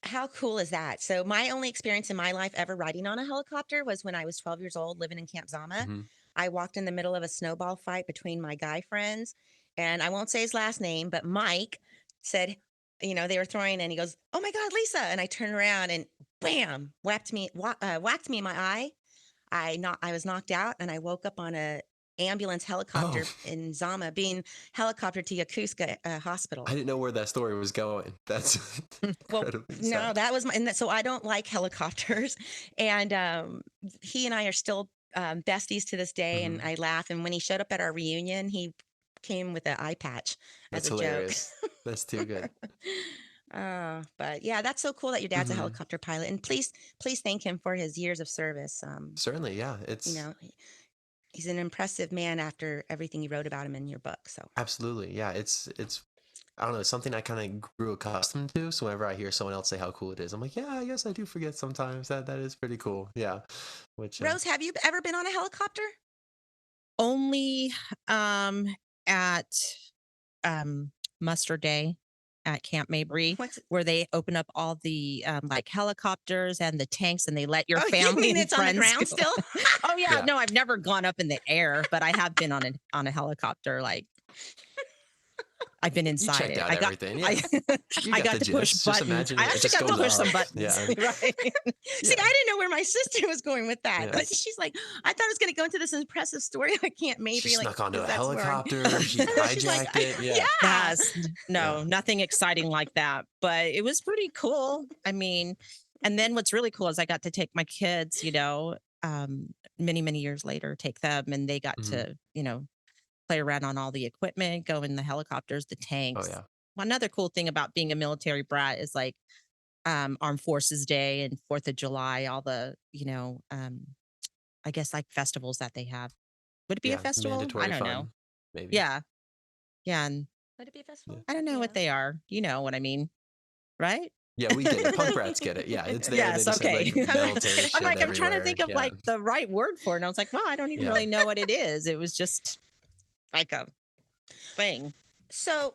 Speaker 3: How cool is that? So my only experience in my life ever riding on a helicopter was when I was 12 years old, living in Camp Zama. I walked in the middle of a snowball fight between my guy friends, and I won't say his last name, but Mike said, you know, they were throwing, and he goes, "Oh my God, Lisa!" And I turned around and bam, whacked me in my eye. I was knocked out, and I woke up on a ambulance helicopter in Zama, being helicoptered to Yokosuka Hospital.
Speaker 5: I didn't know where that story was going. That's
Speaker 3: no, that was so I don't like helicopters, and he and I are still besties to this day, and I laugh. And when he showed up at our reunion, he came with an eye patch as
Speaker 5: That's
Speaker 3: a
Speaker 5: hilarious.
Speaker 3: joke.
Speaker 5: That's too good.
Speaker 3: But yeah, that's so cool that your dad's a helicopter pilot, and please thank him for his years of service.
Speaker 5: Certainly, yeah.
Speaker 3: It's he's an impressive man after everything you wrote about him in your book. So
Speaker 5: absolutely, yeah. It's I don't know, something I kind of grew accustomed to. So whenever I hear someone else say how cool it is, I'm like, yeah, I guess I do forget sometimes that is pretty cool. Yeah.
Speaker 3: Rose, have you ever been on a helicopter?
Speaker 2: Only at Muster Day at Camp Mabry, where they open up all the like helicopters and the tanks, and they let your family and
Speaker 3: it's
Speaker 2: friends
Speaker 3: on the ground
Speaker 2: go.
Speaker 3: still?
Speaker 2: Oh yeah, no, I've never gone up in the air, but I have been on a helicopter. Like, I've been
Speaker 5: You
Speaker 2: inside
Speaker 5: checked
Speaker 2: it.
Speaker 5: out
Speaker 2: I got,
Speaker 5: everything. Yeah.
Speaker 2: I got
Speaker 5: the
Speaker 2: to push
Speaker 5: gist. Just
Speaker 2: buttons.
Speaker 5: imagine
Speaker 2: I
Speaker 5: it
Speaker 2: actually
Speaker 5: just
Speaker 2: got to
Speaker 5: goes
Speaker 2: push some
Speaker 5: up.
Speaker 2: buttons.
Speaker 5: Yeah.
Speaker 2: Right.
Speaker 6: See, I didn't know where my sister was going with that.
Speaker 5: Yeah.
Speaker 6: But she's like, I thought it was going to go into this impressive story. I can't maybe
Speaker 5: She
Speaker 6: like
Speaker 5: snuck onto a
Speaker 6: 'cause that's where I'm-
Speaker 5: helicopter. She
Speaker 6: She's like,
Speaker 5: hijacked it. Yeah.
Speaker 2: Yes. No,
Speaker 5: Yeah.
Speaker 2: nothing exciting like that. But it was pretty cool. I mean, and then what's really cool is I got to take my kids, many, many years later, take them, and they got
Speaker 5: Mhm.
Speaker 2: to, play around on all the equipment, go in the helicopters, the
Speaker 5: Oh
Speaker 2: tanks.
Speaker 5: yeah.
Speaker 2: Another cool thing about being a military brat is like Armed Forces Day and 4th of July, all the, I guess like festivals that they have. Would it be a
Speaker 5: Yeah.
Speaker 2: festival? I
Speaker 5: Mandatory
Speaker 2: don't
Speaker 5: fun.
Speaker 2: know.
Speaker 5: Maybe.
Speaker 2: Yeah. Yeah. And
Speaker 3: Would it be a festival?
Speaker 2: I don't know what
Speaker 3: Yeah.
Speaker 2: they are. You know what I mean? Right?
Speaker 5: Yeah, we get it. Punk brats get it. Yeah, it's there.
Speaker 2: Yes.
Speaker 5: They just have,
Speaker 2: Okay.
Speaker 5: like military shit
Speaker 2: I'm like, I'm trying to
Speaker 5: everywhere.
Speaker 2: think of
Speaker 5: Yeah.
Speaker 2: like the right word for it. And I was like, well, I don't even
Speaker 5: Yeah.
Speaker 2: really know what it is. It was just like a thing.
Speaker 6: So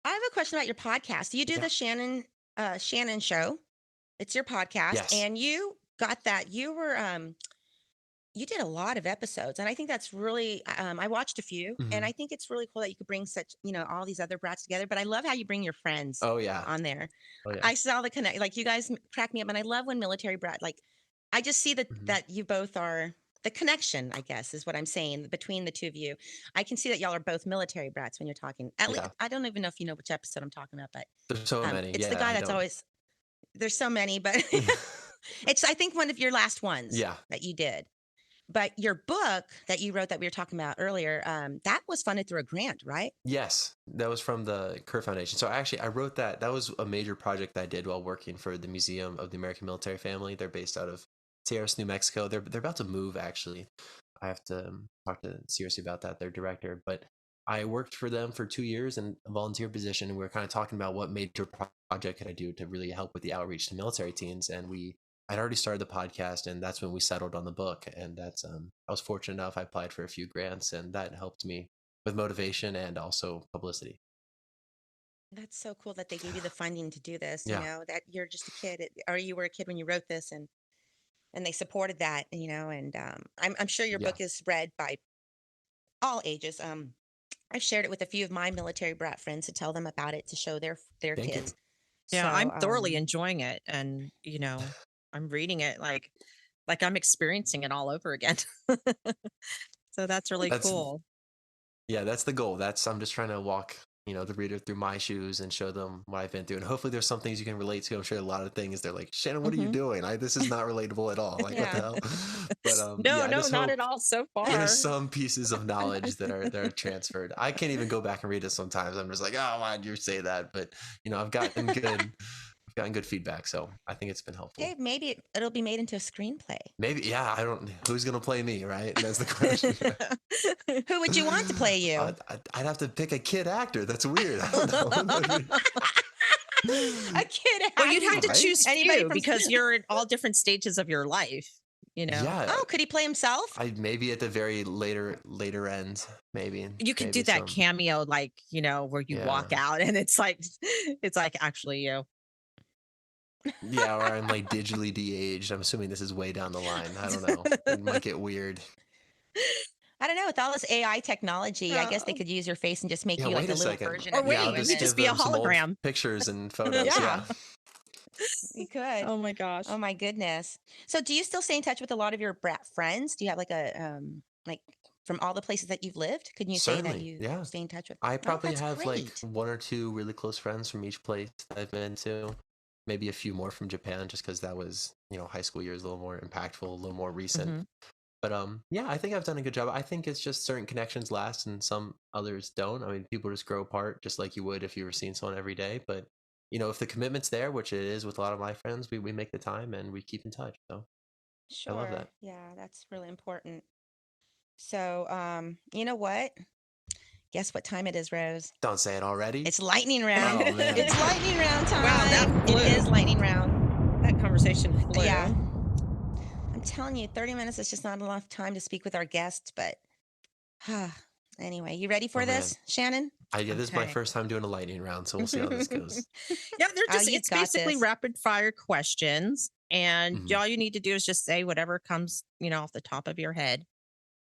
Speaker 6: I have a question about your podcast. You do
Speaker 5: Yeah.
Speaker 6: the Shanon Show. It's your podcast.
Speaker 5: Yes.
Speaker 6: And you got that. You were you did a lot of episodes. And I think that's really I watched a few
Speaker 5: Mhm.
Speaker 6: and I think it's really cool that you could bring such, all these other brats together. But I love how you bring your friends
Speaker 5: Oh yeah.
Speaker 6: on there.
Speaker 5: Oh yeah.
Speaker 6: I saw the connect, like you guys crack me up, and I love when military brat, like I just see that
Speaker 5: Mhm.
Speaker 6: that you both are the connection, I guess, is what I'm saying between the two of you. I can see that y'all are both military brats when you're talking. At least
Speaker 5: Yeah.
Speaker 6: I don't even know if you know which episode I'm talking about, but
Speaker 5: There's so many.
Speaker 6: it's
Speaker 5: Yeah,
Speaker 6: the guy
Speaker 5: I
Speaker 6: that's
Speaker 5: don't.
Speaker 6: always there's so many, but it's I think one of your last ones
Speaker 5: Yeah.
Speaker 6: that you did. But your book that you wrote that we were talking about earlier, that was funded through a grant, right?
Speaker 5: Yes, that was from the Kerr Foundation. So I wrote that. That was a major project I did while working for the Museum of the American Military Family. They're based out of Sierras, New Mexico. They're about to move actually. I have to talk to seriously about that, their director. But I worked for them for 2 years in a volunteer position, and we were kind of talking about what major project could I do to really help with the outreach to military teens. And I'd already started the podcast, and that's when we settled on the book. And that's I was fortunate enough. I applied for a few grants, and that helped me with motivation and also publicity.
Speaker 6: That's so cool that they gave you the funding to do this.
Speaker 5: Yeah.
Speaker 6: That you're just a kid, or you were a kid when you wrote this, and they supported that. And I'm sure your
Speaker 5: Yeah.
Speaker 6: book is read by all ages. I've shared it with a few of my military brat friends to tell them about it to show their
Speaker 5: Thank you.
Speaker 6: kids.
Speaker 2: Yeah,
Speaker 6: So,
Speaker 2: I'm thoroughly enjoying it. And, I'm reading it like I'm experiencing it all over again. So that's really
Speaker 5: That's
Speaker 2: cool.
Speaker 5: Yeah, that's the goal. I'm just trying to walk, the reader through my shoes and show them what I've been through. And hopefully there's some things you can relate to. I'm sure a lot of things they're like, Shanon, what are you
Speaker 2: Mhm.
Speaker 5: doing? This is not relatable at all. Like, what
Speaker 6: Yeah.
Speaker 5: the hell? But
Speaker 2: No,
Speaker 5: yeah, I
Speaker 2: no,
Speaker 5: just
Speaker 2: not
Speaker 5: hope
Speaker 2: at all so far.
Speaker 5: there's some pieces of knowledge that are transferred. I can't even go back and read it sometimes. I'm just like, oh, why'd you say that? But I've gotten good feedback, so I think it's been helpful.
Speaker 6: Hey, maybe it'll be made into a screenplay.
Speaker 5: Maybe, yeah. Who's gonna play me, right? That's the question.
Speaker 6: Who would you want to play you?
Speaker 5: I'd have to pick a kid actor. That's weird. I don't know.
Speaker 6: A kid.
Speaker 2: Well, you'd have to
Speaker 5: Right?
Speaker 2: choose
Speaker 6: Anybody
Speaker 2: few
Speaker 6: from-
Speaker 2: because you're at all different stages of your life,
Speaker 5: Yeah.
Speaker 6: Oh, could he play himself?
Speaker 5: Maybe at the very later end, maybe.
Speaker 2: You could do
Speaker 5: Maybe
Speaker 2: that
Speaker 5: some-
Speaker 2: cameo, like, where you walk out and it's like actually you.
Speaker 5: Yeah, or I'm like digitally de-aged. I'm assuming this is way down the line. I don't know. It might get weird.
Speaker 6: I don't know. With all this AI technology, I guess they
Speaker 2: Oh.
Speaker 6: could use your face and just make
Speaker 5: Yeah,
Speaker 6: you like
Speaker 5: wait
Speaker 6: a
Speaker 5: a
Speaker 6: little
Speaker 5: second.
Speaker 6: version
Speaker 2: Or
Speaker 6: of
Speaker 2: wait,
Speaker 6: you.
Speaker 5: I'll
Speaker 6: and
Speaker 2: you
Speaker 6: then-
Speaker 2: just
Speaker 5: give
Speaker 2: be a
Speaker 5: them some old
Speaker 2: hologram.
Speaker 5: pictures and photos.
Speaker 6: Yeah.
Speaker 5: Yeah.
Speaker 6: You could.
Speaker 2: Oh my gosh.
Speaker 6: Oh my goodness. So do you still stay in touch with a lot of your brat friends? Do you have like a like from all the places that you've lived? Could you say that
Speaker 5: Certainly,
Speaker 6: you
Speaker 5: yeah.
Speaker 6: stay in touch with?
Speaker 5: I
Speaker 6: Oh,
Speaker 5: probably
Speaker 6: that's
Speaker 5: have like
Speaker 6: great.
Speaker 5: 1 or 2 really close friends from each place that I've been to. Maybe a few more from Japan, just because that was, high school years a little more impactful, a little more recent.
Speaker 2: Mhm.
Speaker 5: But yeah, I think I've done a good job. I think it's just certain connections last and some others don't. I mean, people just grow apart just like you would if you were seeing someone every day. But if the commitment's there, which it is with a lot of my friends, we make the time and we keep in touch. So
Speaker 6: Sure.
Speaker 5: I love that.
Speaker 6: Yeah, that's really important. So, you know what? Guess what time it is, Rose?
Speaker 5: Don't say it already.
Speaker 6: It's lightning round.
Speaker 5: Oh, man.
Speaker 6: It's lightning round time.
Speaker 2: Wow, that flew.
Speaker 6: It is lightning round.
Speaker 2: That conversation flew.
Speaker 6: Yeah. I'm telling you, 30 minutes is just not enough time to speak with our guests, but anyway, you ready for
Speaker 5: Oh, man.
Speaker 6: this, Shannon?
Speaker 5: This is my
Speaker 2: Okay.
Speaker 5: first time doing a lightning round, so we'll see how this goes.
Speaker 2: Yeah, they're
Speaker 6: Oh,
Speaker 2: just
Speaker 6: you've
Speaker 2: it's
Speaker 6: got
Speaker 2: basically
Speaker 6: this.
Speaker 2: rapid fire questions. And
Speaker 5: Mhm.
Speaker 2: all you need to do is just say whatever comes, off the top of your head.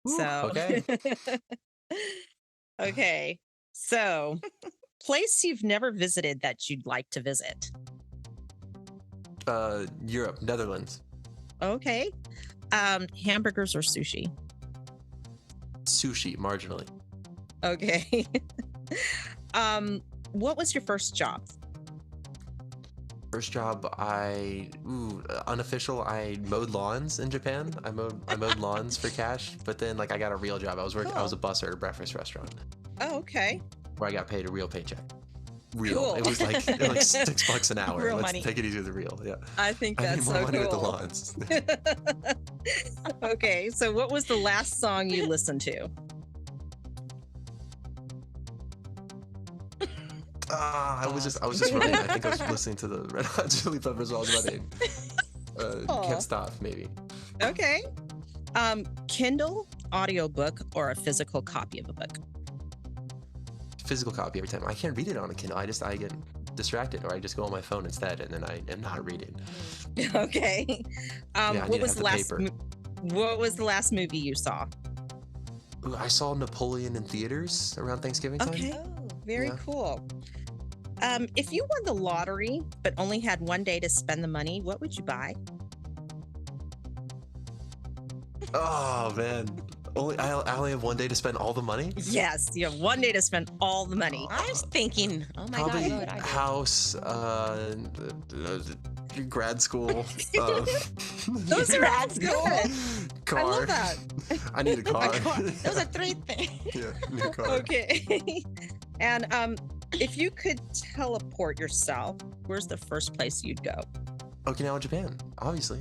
Speaker 5: Ooh,
Speaker 2: So
Speaker 5: okay.
Speaker 2: okay. So place you've never visited that you'd like to visit.
Speaker 5: Europe, Netherlands.
Speaker 2: Okay. Hamburgers or sushi?
Speaker 5: Sushi, marginally.
Speaker 2: Okay. What was your first job?
Speaker 5: First job, unofficial. I mowed lawns in Japan. I mowed lawns for cash, but then like I got a real job. I was a busser at a breakfast restaurant.
Speaker 2: Oh, okay.
Speaker 5: Where I got paid a real paycheck. Real.
Speaker 2: Cool.
Speaker 5: It was like $6 an hour.
Speaker 3: Real
Speaker 5: Let's
Speaker 3: money.
Speaker 5: take it easy with the real. Yeah.
Speaker 2: I think
Speaker 5: I need
Speaker 2: that's
Speaker 5: more
Speaker 2: so
Speaker 5: money with the
Speaker 2: cool.
Speaker 5: lawns.
Speaker 2: Okay, so what was the last song you listened to?
Speaker 5: I was just running. I think I was listening to the Red Hot Chili Peppers while I was running.
Speaker 2: Aw.
Speaker 5: Can't stop, maybe.
Speaker 2: Okay. Kindle, audiobook, or a physical copy of a book?
Speaker 5: Physical copy every time. I can't read it on a Kindle. I get distracted, or I just go on my phone instead, and then I am not reading.
Speaker 2: Okay.
Speaker 5: I need
Speaker 2: What
Speaker 5: to
Speaker 2: was
Speaker 5: have
Speaker 2: the
Speaker 5: the
Speaker 2: last?
Speaker 5: paper.
Speaker 2: What was the last movie you saw?
Speaker 5: Ooh, I saw Napoleon in theaters around Thanksgiving time.
Speaker 2: Okay.
Speaker 3: Oh.
Speaker 2: Very
Speaker 5: Yeah.
Speaker 2: cool. If you won the lottery but only had one day to spend the money, what would you buy?
Speaker 5: Oh man, I only have one day to spend all the money.
Speaker 2: Yes, you have one day to spend all the money.
Speaker 3: I was thinking, oh my
Speaker 5: Probably
Speaker 3: God, what would I do?
Speaker 5: house, grad school,
Speaker 2: Those are
Speaker 3: That's
Speaker 2: good.
Speaker 5: car.
Speaker 2: I love that.
Speaker 5: I need a car.
Speaker 3: Those are three things.
Speaker 5: Yeah, I need a car.
Speaker 2: Okay. And if you could teleport yourself, where's the first place you'd go?
Speaker 5: Okinawa, Japan, obviously.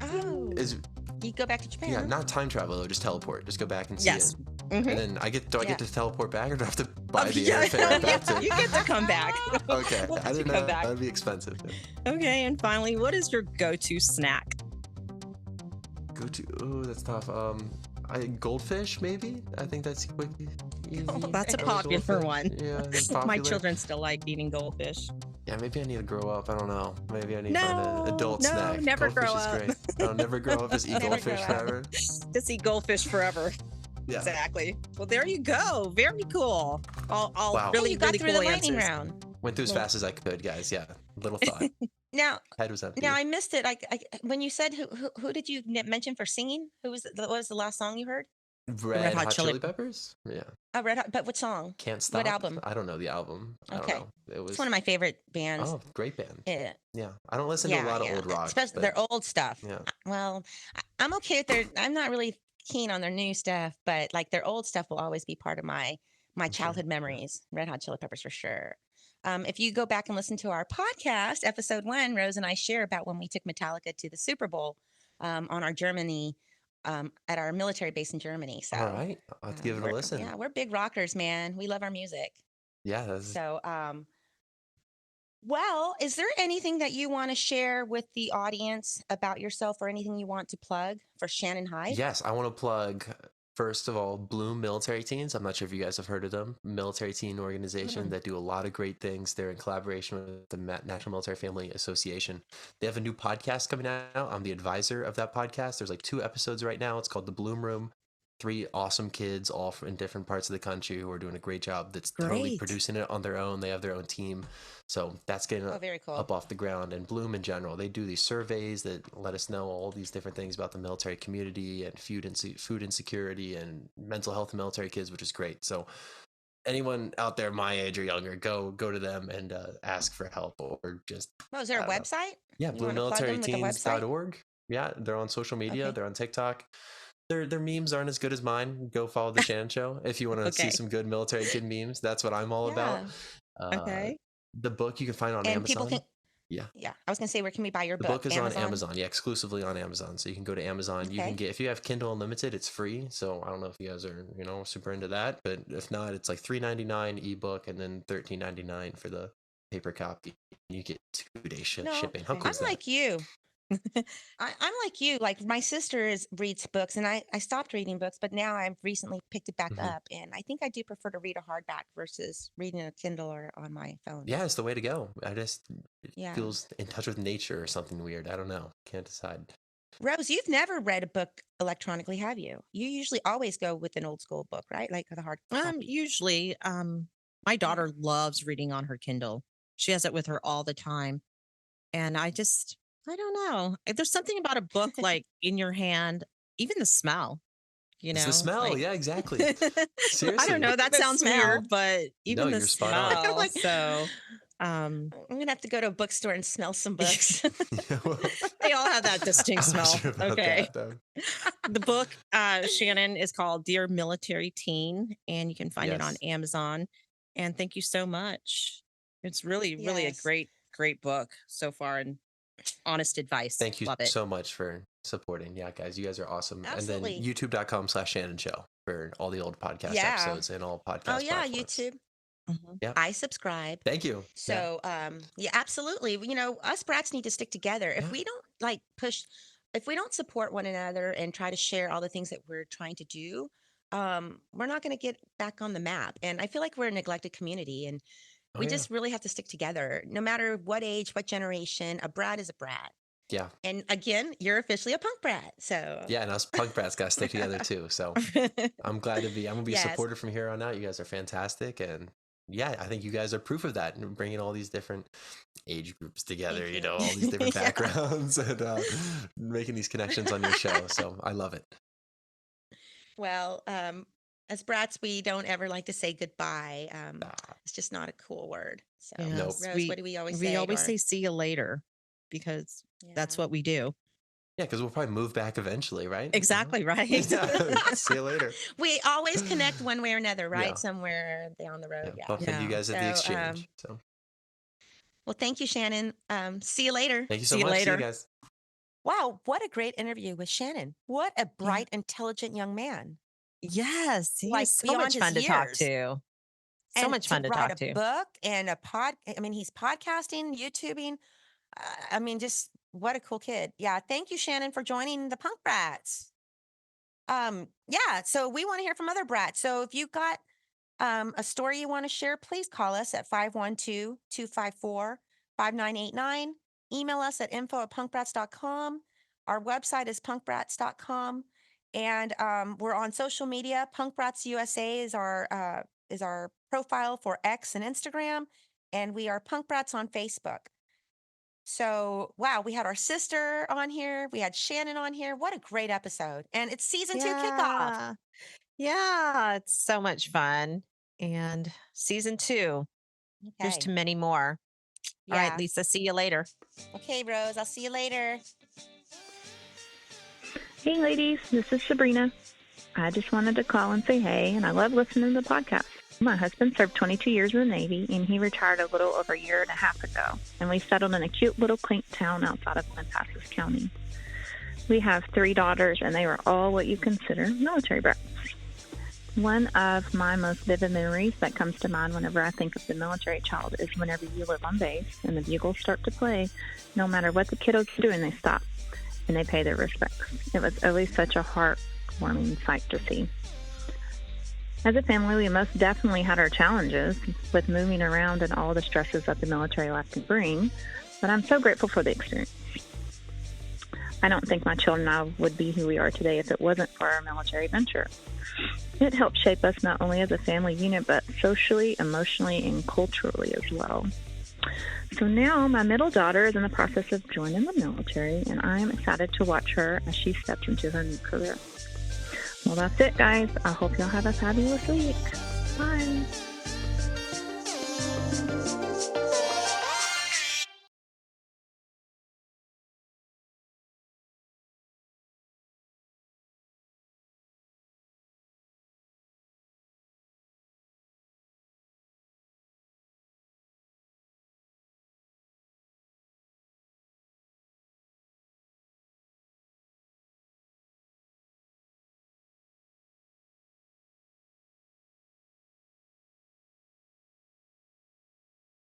Speaker 3: Oh,
Speaker 5: Is
Speaker 3: you go back to Japan?
Speaker 5: yeah, not time travel though, just teleport. Just go back and see
Speaker 2: Yes.
Speaker 5: it.
Speaker 2: Mhm.
Speaker 5: And then do I
Speaker 3: Yeah.
Speaker 5: get to teleport back, or do I have to buy the
Speaker 2: Yeah,
Speaker 5: airfare
Speaker 2: no,
Speaker 5: back to?
Speaker 2: you get to come back.
Speaker 5: Okay,
Speaker 2: We'll
Speaker 5: I
Speaker 2: let you
Speaker 5: didn't
Speaker 2: come
Speaker 5: know
Speaker 2: back.
Speaker 5: that'd be expensive. Yeah.
Speaker 2: Okay, and finally, what is your go-to snack?
Speaker 5: Go to. Oh, that's tough. Goldfish maybe. I think that's quick. Easy.
Speaker 2: That's a
Speaker 5: Or
Speaker 2: popular
Speaker 5: goldfish.
Speaker 2: one.
Speaker 5: Yeah, it's
Speaker 2: My
Speaker 5: popular.
Speaker 2: children still like eating goldfish.
Speaker 5: Yeah, maybe I need to grow up. I don't know. Maybe I need to find
Speaker 2: No,
Speaker 5: an adult
Speaker 2: no,
Speaker 5: snack.
Speaker 2: never
Speaker 5: Goldfish
Speaker 2: grow
Speaker 5: is
Speaker 2: up.
Speaker 5: great. No, never grow up. Just eat
Speaker 3: Never
Speaker 5: goldfish
Speaker 3: grow up.
Speaker 5: forever.
Speaker 2: Just eat goldfish forever.
Speaker 5: Yeah.
Speaker 2: Exactly. Well, there you go. Very cool. All
Speaker 5: Wow.
Speaker 2: really,
Speaker 3: you got
Speaker 2: really
Speaker 3: through
Speaker 2: cool
Speaker 3: the lightning
Speaker 2: answers.
Speaker 3: round.
Speaker 5: Went through as
Speaker 2: Well-
Speaker 5: fast as I could, guys. Yeah. Little thought.
Speaker 3: Now,
Speaker 5: Head was empty.
Speaker 3: I missed it. When you said who did you mention for singing? What was the last song you heard?
Speaker 5: Red Hot Chili Peppers? Yeah.
Speaker 3: Red Hot, but what song?
Speaker 5: Can't Stop.
Speaker 3: album?
Speaker 5: I don't know the album. I
Speaker 3: Okay.
Speaker 5: don't know. It was
Speaker 3: It's one of my favorite bands.
Speaker 5: Oh, great band.
Speaker 3: Yeah.
Speaker 5: Yeah. I don't listen to a lot of old rock.
Speaker 3: Especially
Speaker 5: but-
Speaker 3: their old stuff.
Speaker 5: Yeah.
Speaker 3: Well, I'm okay with their. I'm not really keen on their new stuff, but like their old stuff will always be part of my
Speaker 5: Sure.
Speaker 3: childhood memories. Red Hot Chili Peppers for sure. If you go back and listen to our podcast, episode 1, Rose and I share about when we took Metallica to the Super Bowl on our Germany, at our military base in Germany. So,
Speaker 5: All right. I'll have to give it a listen.
Speaker 3: Yeah, we're big rockers, man. We love our music.
Speaker 5: Yeah. That's
Speaker 3: So, well, is there anything that you want to share with the audience about yourself or anything you want to plug for Shanon Hyde?
Speaker 5: Yes, I want to plug, first of all, Bloom Military Teens. I'm not sure if you guys have heard of them. Military teen organization that do a lot of great things. They're in collaboration with the National Military Family Association. They have a new podcast coming out. I'm the advisor of that podcast. There's like 2 episodes right now. It's called The Bloom Room. 3 awesome kids all in different parts of the country who are doing a great job that's totally
Speaker 2: Great.
Speaker 5: producing it on their own. They have their own team. So that's getting
Speaker 3: Oh, very cool.
Speaker 5: up off the ground. And Bloom in general, they do these surveys that let us know all these different things about the military community and food insecurity and mental health of military kids, which is great. So anyone out there my age or younger, go to them and ask for help, or just
Speaker 3: Oh, is there a
Speaker 5: I don't know.
Speaker 3: website?
Speaker 5: yeah,
Speaker 3: You wanna plug them with the website?
Speaker 5: bluemilitaryteens.org. Yeah, they're on social media.
Speaker 3: Okay.
Speaker 5: They're on TikTok. Their memes aren't as good as mine. Go follow the Shanon Show if you want to see
Speaker 2: Okay.
Speaker 5: some good military kid memes. That's what I'm all about.
Speaker 2: Okay.
Speaker 5: The book you can find on
Speaker 3: And
Speaker 5: Amazon.
Speaker 3: people can.
Speaker 5: Yeah.
Speaker 3: Yeah. I was going to say, where can we buy your
Speaker 5: The
Speaker 3: book?
Speaker 5: book is on Amazon. Yeah, exclusively on Amazon. So you can go to Amazon. You
Speaker 3: Okay.
Speaker 5: can get, if you have Kindle Unlimited, it's free. So I don't know if you guys are, super into that, but if not, it's like $3.99 ebook and then $13.99 for the paper copy. You get 2-day shipping. How cool
Speaker 3: I'm
Speaker 5: is that?
Speaker 3: like you. I'm like you. Like my sister reads books, and I stopped reading books, but now I've recently picked it back
Speaker 5: Mhm.
Speaker 3: up, and I think I do prefer to read a hardback versus reading a Kindle or on my phone.
Speaker 5: Yeah, it's the way to go. It
Speaker 3: Yeah.
Speaker 5: feels in touch with nature or something weird. I don't know. Can't decide.
Speaker 3: Rose, you've never read a book electronically, have you? You usually always go with an old school book, right? Like the hard copy.
Speaker 2: Usually, My daughter loves reading on her Kindle. She has it with her all the time. And I don't know. There's something about a book like in your hand, even the smell,
Speaker 5: It's the smell.
Speaker 2: like
Speaker 5: Yeah, exactly.
Speaker 2: I
Speaker 5: Seriously.
Speaker 2: don't know. That
Speaker 3: The
Speaker 2: sounds
Speaker 3: smell.
Speaker 2: weird, but
Speaker 5: No,
Speaker 2: even the
Speaker 5: you're spot on.
Speaker 2: smell.
Speaker 3: Like-
Speaker 2: So,
Speaker 3: I'm gonna have to go to a bookstore and smell some books.
Speaker 5: Yeah, well,
Speaker 2: they all have that distinct
Speaker 5: I'm not
Speaker 2: smell.
Speaker 5: sure about
Speaker 2: Okay.
Speaker 5: that, though.
Speaker 2: The book, Shanon, is called Dear Military Teen, and you can find it on
Speaker 5: Yes.
Speaker 2: Amazon. And thank you so much. It's really, really a
Speaker 3: Yes.
Speaker 2: great book so far, and honest advice.
Speaker 5: Thank you
Speaker 2: Love it.
Speaker 5: so much for supporting. Yeah, guys, you guys are awesome.
Speaker 3: Absolutely.
Speaker 5: And then youtube.com/Shanon Show for all the old podcast
Speaker 3: Yeah.
Speaker 5: episodes and all podcast
Speaker 3: Oh yeah,
Speaker 5: platforms.
Speaker 3: YouTube.
Speaker 2: Mhm.
Speaker 5: Yep.
Speaker 3: I subscribe.
Speaker 5: Thank you.
Speaker 3: So yeah, absolutely. Us brats need to stick together. If
Speaker 5: Yeah.
Speaker 3: we don't if we don't support one another and try to share all the things that we're trying to do, we're not going to get back on the map. And I feel like we're a neglected community, and
Speaker 5: Oh,
Speaker 3: we
Speaker 5: yeah.
Speaker 3: just really have to stick together. No matter what age, what generation, a brat is a brat.
Speaker 5: Yeah.
Speaker 3: And again, you're officially a punk brat. So
Speaker 5: Yeah, and us punk brats got to stick together too. So I'm glad to be. I'm gonna be
Speaker 3: Yes.
Speaker 5: a supporter from here on out. You guys are fantastic, and yeah, I think you guys are proof of that, and bringing all these different age groups together.
Speaker 3: Thank
Speaker 5: You
Speaker 3: you.
Speaker 5: know, all these different
Speaker 3: Yeah.
Speaker 5: backgrounds, and making these connections on your show. So I love it.
Speaker 3: Well, as brats, we don't ever like to say goodbye.
Speaker 5: Ah,
Speaker 3: It's just not a cool word. So,
Speaker 5: Nope.
Speaker 3: Rose, what do we always say?
Speaker 2: We
Speaker 3: to
Speaker 2: always
Speaker 3: our-
Speaker 2: say see you later, because that's
Speaker 3: Yeah.
Speaker 2: what we do.
Speaker 5: yeah, because we'll probably move back eventually, right?
Speaker 2: Exactly right.
Speaker 5: Yeah. See you later.
Speaker 3: We always connect one way or another, right?
Speaker 5: Yeah.
Speaker 3: Somewhere down the
Speaker 5: Yeah,
Speaker 3: road. Yeah.
Speaker 5: bump into you
Speaker 2: Yeah.
Speaker 5: guys at the
Speaker 3: So,
Speaker 5: exchange. So
Speaker 3: Well, thank you, Shanon. See you later.
Speaker 5: thank you so
Speaker 2: see you
Speaker 5: much. See
Speaker 2: later.
Speaker 5: you guys.
Speaker 3: Wow, what a great interview with Shanon. What a bright, intelligent young man.
Speaker 2: Yes, he's
Speaker 3: Like,
Speaker 2: so
Speaker 3: beyond
Speaker 2: much
Speaker 3: his
Speaker 2: fun to talk
Speaker 3: years.
Speaker 2: to. So
Speaker 3: And
Speaker 2: much fun to
Speaker 3: write
Speaker 2: talk
Speaker 3: a
Speaker 2: to.
Speaker 3: book and he's podcasting, YouTubing. Just what a cool kid. Yeah. Thank you, Shanon, for joining the Punk Brats. Yeah. So we want to hear from other brats. So if you've got a story you want to share, please call us at 512-254-5989. Email us at info@punkbrats.com. Our website is punkbrats.com. And we're on social media. Punk Brats USA is our profile for X and Instagram. And we are Punk Brats on Facebook. So, wow, we had our sister on here. We had Shanon on here. What a great episode. And it's season 2 kickoff.
Speaker 2: Yeah, it's so much fun. And season 2, here's
Speaker 3: Okay.
Speaker 2: to many more. All
Speaker 3: Yeah.
Speaker 2: right, Lisa, see you later.
Speaker 3: Okay, Rose, I'll see you later.
Speaker 7: Hey, ladies, this is Sabrina. I just wanted to call and say hey, and I love listening to the podcast. My husband served 22 years in the Navy, and he retired a little over a year and a half ago, and we settled in a cute little quaint town outside of Lampasas County. We have 3 daughters, and they were all what you consider military brats. One of my most vivid memories that comes to mind whenever I think of the military child is whenever you live on base and the bugles start to play, no matter what the kiddos are doing, they stop and they pay their respects. It was always such a heartwarming sight to see. As a family, we most definitely had our challenges with moving around and all the stresses that the military life can bring, but I'm so grateful for the experience. I don't think my children and I would be who we are today if it wasn't for our military venture. It helped shape us not only as a family unit, but socially, emotionally, and culturally as well. So now my middle daughter is in the process of joining the military, and I am excited to watch her as she steps into her new career. Well, that's it, guys. I hope y'all have a fabulous week. Bye.